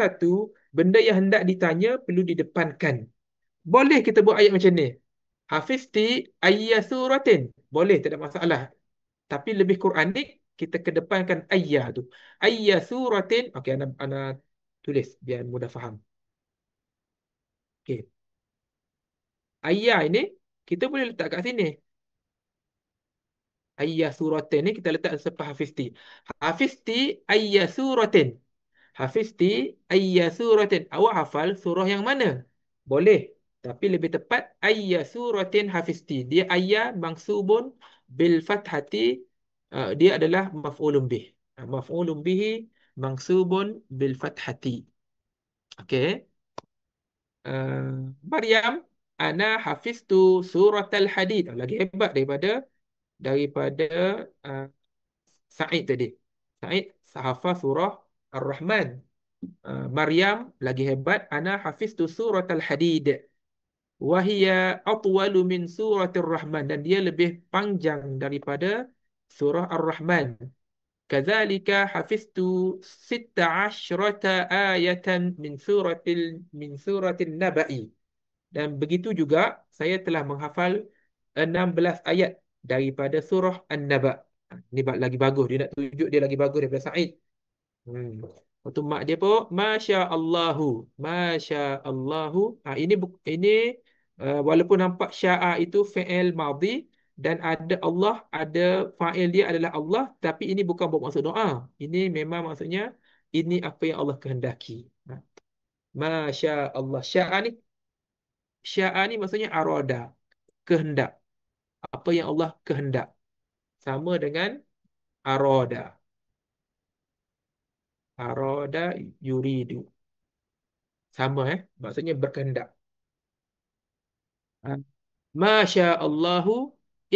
satu benda yang hendak ditanya perlu didepankan. Boleh kita buat ayat macam ni. Hafizti ayya suratin. Boleh, tak ada masalah. Tapi lebih Quranik, kita kedepankan ayya tu. Ayya suratin. Okey, ana tulis biar mudah faham. Okey. Ayya ini kita boleh letak kat sini. Ayya suratin ni kita letak selepas hafizti. Hafizti ayya suratin. Hafizti ayya suratin. Awak hafal surah yang mana? Boleh. Tapi lebih tepat ayya suratin hafizti. Dia ayya mangsubun bil fathati. Dia adalah maf'ulun bih. Maf'ulun bihi mangsubun bil fathati. Okey. Maryam, ana hafiztu surat al-hadid. Lagi hebat daripada uh, Sa'id tadi. Sa'id hafal surah Ar-Rahman. Maryam lagi hebat. Ana hafiztu surat al-hadid. Wahia atwalu min surat Ar-Rahman. Dan dia lebih panjang daripada surah Ar-Rahman. Kadzalika hafiztu 16 ayatan min suratil Naba'i. Dan begitu juga saya telah menghafal 16 ayat daripada surah An-Naba. Ini lagi bagus. Dia nak tunjuk dia lagi bagus daripada Sa'id. Waktu mak dia pun Masya Allahu. Masya Allahu. Ini walaupun nampak sya'a itu fi'il madhi dan ada Allah, ada fa'il dia adalah Allah, tapi ini bukan bermaksud doa. Ini memang maksudnya ini apa yang Allah kehendaki. Masya Allah. Sya'a ni maksudnya arada, kehendak. Apa yang Allah kehendak. Sama dengan arada. Arada yuridu. Sama maksudnya berkehendak. Ah, Masya Allahu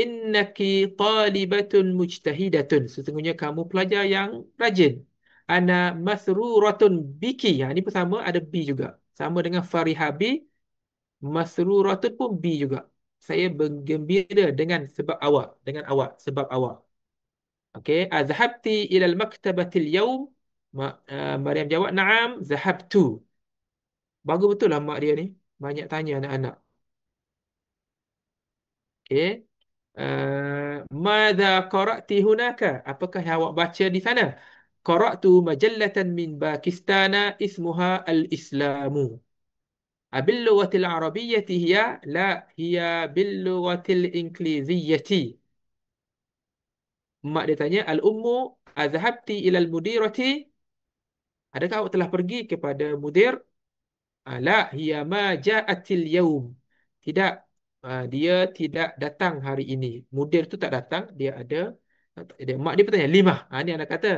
innaki talibatun mujtahidatun. Sesungguhnya kamu pelajar yang rajin. Ana masruratun biki. Ini pun sama, ada bi juga. Sama dengan farihabi, masruratun pun bi juga. Saya bergembira dengan awak, sebab awak. Okey, azhabti ilal maktabatil yaum? Maryam jawab, "Na'am, zahabtu." Bagus betul lah mak dia ni. Banyak tanya anak-anak. Okey. Madza qara'ti hunaka? Apakah yang awak baca di sana? Qara'tu majallatan min Pakistana ismuha Al-Islamu. Bil lughatil arabiyyati hiya? La, hiya bil lughatil ingliziyyati. Mak dia tanya, Al-ummu azhabti ilal mudirati? Adakah awak telah pergi kepada mudir? La, hiya ma ja'atil yaum. Tidak, dia tidak datang hari ini. Mudir tu tak datang, mak dia bertanya, limah. Ni anak kata,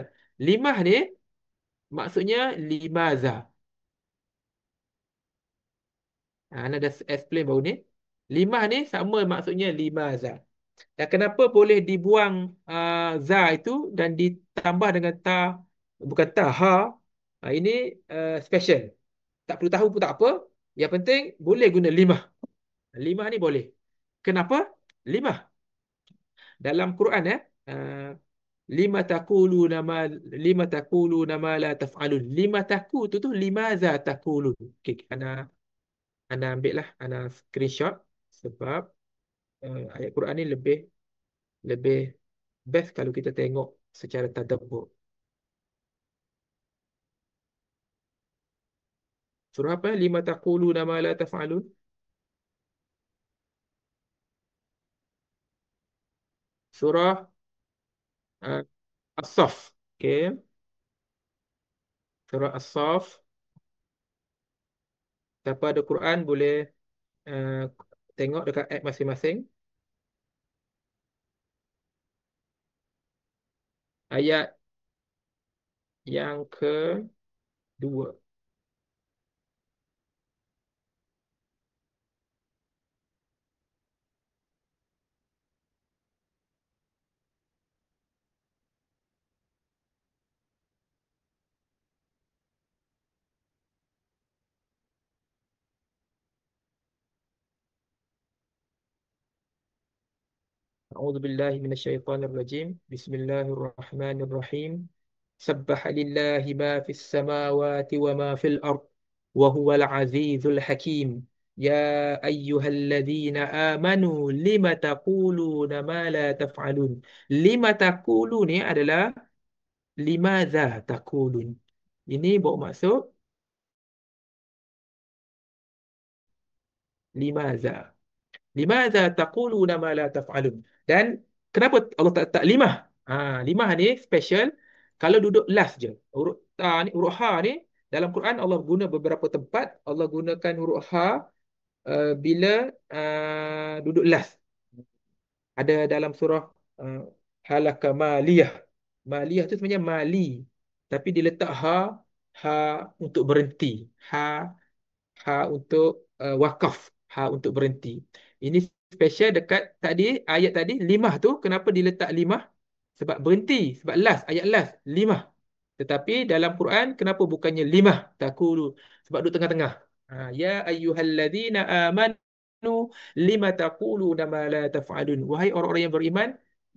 limah ni maksudnya limaza. Anak dah explain baru ni. Limah ni sama maksudnya limaza. Dan kenapa boleh dibuang za itu dan ditambah dengan ta, bukan ta, ha. Ini special. Tak perlu tahu pun tak apa. Yang penting boleh guna limah. Limah ni boleh. Kenapa? Limah. Dalam Quran uh, lima taquluna ma lima taquluna ma la taf'alun. Lima taku tu limaza taqulun. Okey, ana ambil lah, ana screenshot sebab ayat Quran ni lebih lebih best kalau kita tengok secara tadabbur. Surah apa? Lima taquluna ma la taf'alun. Surah uh, As-Saff. Okey. Surah As-Saff. Siapa ada Quran boleh uh, tengok dekat app masing-masing. Ayat yang kedua. أعوذ بالله من الشيطان الرجيم بسم الله الرحمن الرحيم سبح لله ما في السماوات وما في الأرض وهو العزيز الحكيم يا أيها الذين آمنوا لم تقولون ما لا تفعلون لم تقولون ni adalah limadha taqulun. Ini bawa maksud limadha. Limadha taquluna ma la taf'alun. Dan kenapa Allah tak limah? Limah ni special kalau duduk last je. Huruf ta ni, huruf ha ni dalam Quran Allah guna beberapa tempat Allah gunakan huruf ha bila duduk last. Ada dalam surah uh, Halaka Maliyah. Maliyah tu sebenarnya mali. Tapi diletak ha untuk berhenti. Ha ha untuk wakaf, ha untuk berhenti. Ini special dekat tadi ayat tadi limah tu kenapa diletak limah? Sebab berhenti, sebab last, ayat last limah. Tetapi dalam Quran kenapa bukannya limah taqulu? Sebab duduk tengah-tengah. Ya ayyuhallazina amanu lima taquluna ma la taf'alun. Wahai orang-orang yang beriman,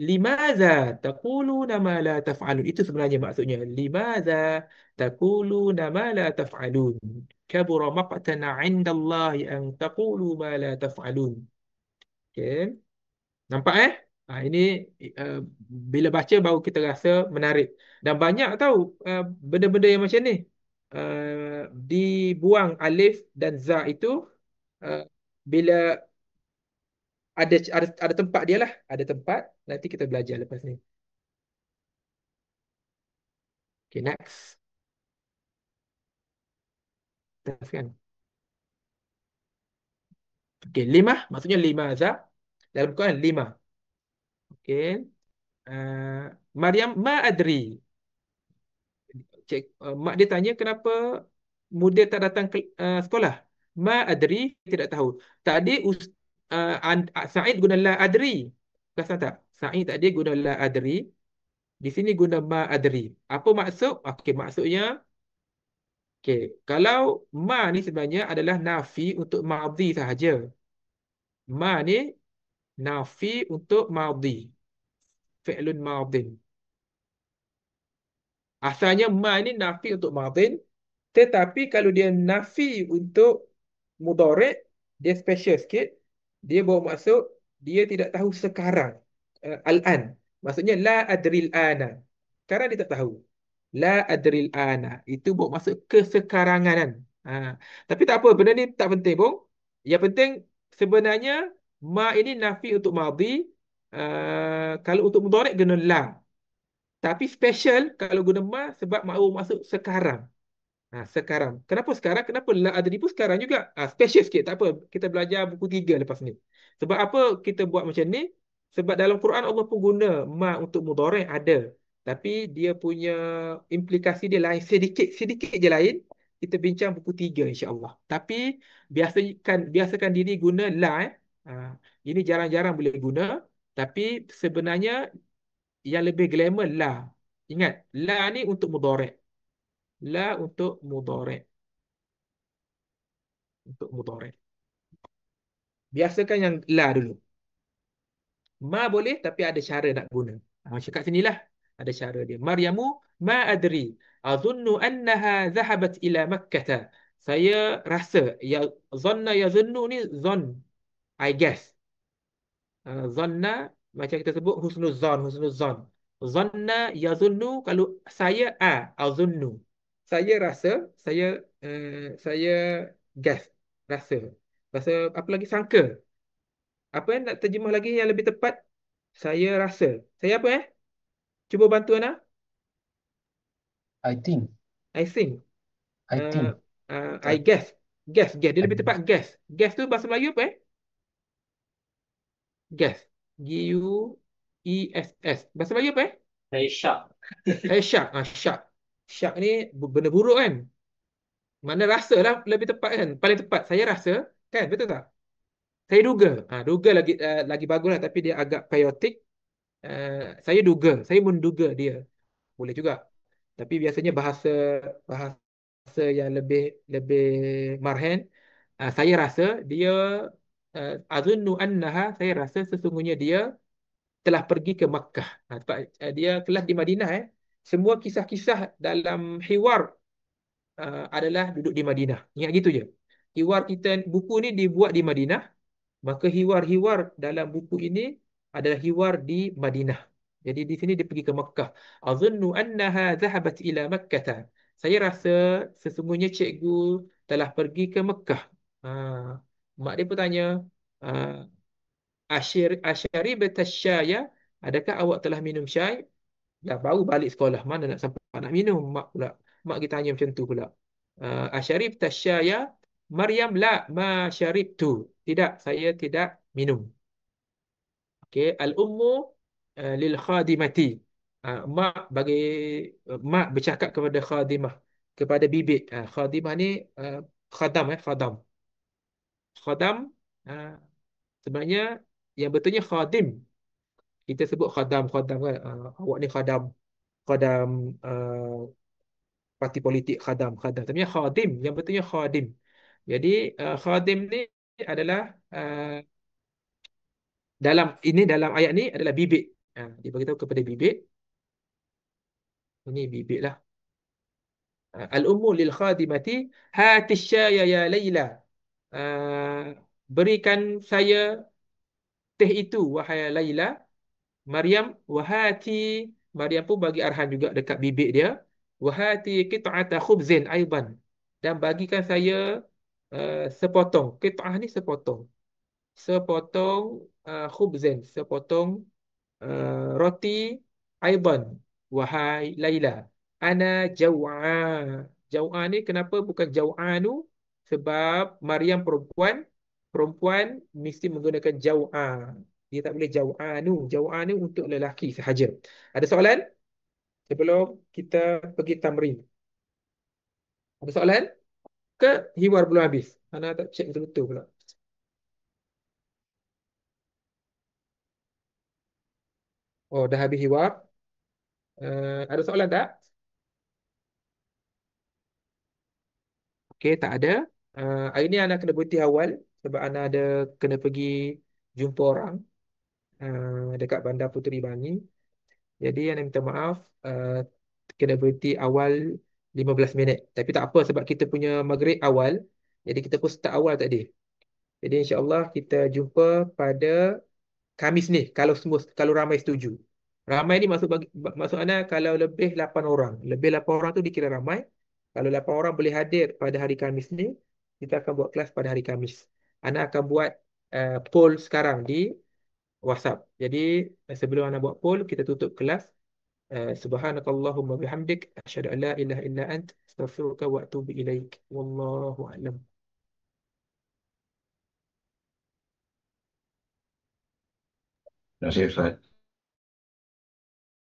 limadza taquluna ma la taf'alun. Itu sebenarnya maksudnya. Limadza taquluna ma la taf'alun. Kabura maqtan 'inda Allah an taqulu ma la taf'alun. Okey. Nampak ini uh, bila baca baru kita rasa menarik. Dan banyak tahu benda-benda yang macam ni. Dibuang alif dan za itu uh, bila ada tempat dia lah, ada tempat nanti kita belajar lepas ni. Okay, next. Teruskan. Okay, lima maksudnya lima za dalam Quran lima. Okay. Maryam ma adri. Mak dia tanya kenapa muda tak datang ke sekolah. Ma adri, tidak tahu. Tadi Sa'id guna la adri. Perasan tak? Sa'id tadi guna la adri. Di sini guna ma adri. Apa maksud? Okey, maksudnya okey, kalau ma ni sebenarnya adalah nafi untuk madhi sahaja. Ma ni nafi untuk madhi. Fi'lun madhin. Asalnya ma ni nafi untuk madhin. Tetapi kalau dia nafi untuk mudhari', dia special sikit. Dia bawa maksud dia tidak tahu sekarang. Al-an. Maksudnya la adril ana. Sekarang dia tak tahu. La adril ana. Itu bawa maksud kesekarangan. Ha. Tapi tak apa, benda ni tak penting pun. Yang penting sebenarnya ma ini nafi untuk madhi. Kalau untuk mudhari' guna la. Tapi special kalau guna ma sebab mahu maksud sekarang. Sekarang. Kenapa sekarang? Kenapa la adri pun sekarang juga? Special sikit. Tak apa. Kita belajar buku 3 lepas ni. Sebab apa kita buat macam ni? Sebab dalam Quran Allah pun guna ma untuk mudhari' ada. Tapi dia punya implikasi dia lain. Sedikit je lain. Kita bincang buku 3 insya-Allah. Tapi biasakan diri guna la. Ini jarang-jarang boleh guna. Tapi sebenarnya yang lebih glamour la. Ingat, la ni untuk mudhari'. La untuk mudhari'. Untuk mudhari'. Biasakan yang la dulu. Ma boleh tapi ada cara nak guna. Macam kat sinilah ada cara dia. Maryamu ma adri. Azunnu annaha zahabat ila Makkah. Saya rasa ya zanna yazunnu ni zon. I guess. Zanna macam kita sebut husnuzan, husnuzan. Zanna yazunnu kalau saya azunnu. Saya rasa, saya guess, rasa. Rasa apa lagi sangka. Apa yang nak terjemah lagi yang lebih tepat? Saya rasa. Saya apa Cuba bantu Ana. I think. I think. I Uh, think. I guess. Guess. Dia I lebih tepat guess. guess. Guess tu bahasa Melayu apa Guess. Guess. Bahasa Melayu apa Saya syak. Syak. Syak. Syak ni benda buruk kan? Mana rasa lah lebih tepat kan? Paling tepat. Saya rasa. Kan? Betul tak? Saya duga. Duga lagi bagus lah. Tapi dia agak chaotic. Saya duga. Saya menduga dia. Boleh juga. Tapi biasanya bahasa yang lebih lebih marhen. Saya rasa dia azunnu annaha, saya rasa sesungguhnya dia telah pergi ke Makkah. Sebab dia kelas di Madinah. Semua kisah-kisah dalam hiwar adalah duduk di Madinah. Ingat gitu je. Hiwar kita, buku ni dibuat di Madinah, maka hiwar-hiwar dalam buku ini adalah hiwar di Madinah. Jadi di sini dia pergi ke Makkah. Azunnu annaha zahabat ila Makkah. Saya rasa sesungguhnya cikgu telah pergi ke Mekah. Ha, mak dia pun tanya, Asyaribat asyaya, adakah awak telah minum syai? Dah baru balik sekolah, mana nak sampai nak minum? Mak pula. Mak kita tanya macam tu pula. Asyaribta syaya? Maryam, la ma syaribtu. Tidak, saya tidak minum. Okey, al-ummu lil khadimati. Mak bagi mak bercakap kepada khadimah, kepada bibik. Khadimah ni khadam khadam. Khadam sebenarnya yang betulnya khadim. Kita sebut khadam khadam kan. Awak ni khadam khadam parti politik khadam khadam. Sebenarnya khadim, yang betulnya khadim. Jadi khadim ni adalah dalam ayat ni adalah bibik. Dia beritahu kepada bibik. Ini bibik lah. Al-ummu lil khadimati hati syaya ya Laila. Berikan saya teh itu wahai Laila. Maryam wahati, Maryam pun bagi arahan juga dekat bibik dia. Wahati qit'ata khubzin aidan, dan bagikan saya sepotong. Qit'ah ni sepotong. Sepotong khubzin, sepotong roti aidan wahai Laila. Ana jau'a. Jau'a ni kenapa bukan jau'anu? Sebab Maryam perempuan, perempuan mesti menggunakan jau'a. Dia tak boleh jau'anu. Jau'anu untuk lelaki sahaja. Ada soalan sebelum kita pergi tamrin? Ada soalan ke hiwar belum habis? Ana tak cek betul-betul pula. Oh, dah habis hiwar. Ada soalan tak? Okey, tak ada. Hari ni Ana kena berhenti awal sebab Ana ada kena pergi jumpa orang dekat Bandar Puteri Bangi. Jadi Ana minta maaf, kena berhenti awal 15 minit. Tapi tak apa sebab kita punya maghrib awal. Jadi kita pun start awal tadi. Jadi insya-Allah kita jumpa pada Khamis ni kalau semua, kalau ramai setuju. Ramai ni maksud Ana kalau lebih 8 orang. Lebih 8 orang tu dikira ramai. Kalau 8 orang boleh hadir pada hari Khamis ni, kita akan buat kelas pada hari Khamis. Ana akan buat poll sekarang di WhatsApp. Jadi sebelum Ana buat poll, kita tutup kelas. Subhanakallahumma bihamdik asyhadu an la ilaha illa ant astaghfiruka wa atubu ilaik. Wallahu a'lam. Terima kasih Ustaz.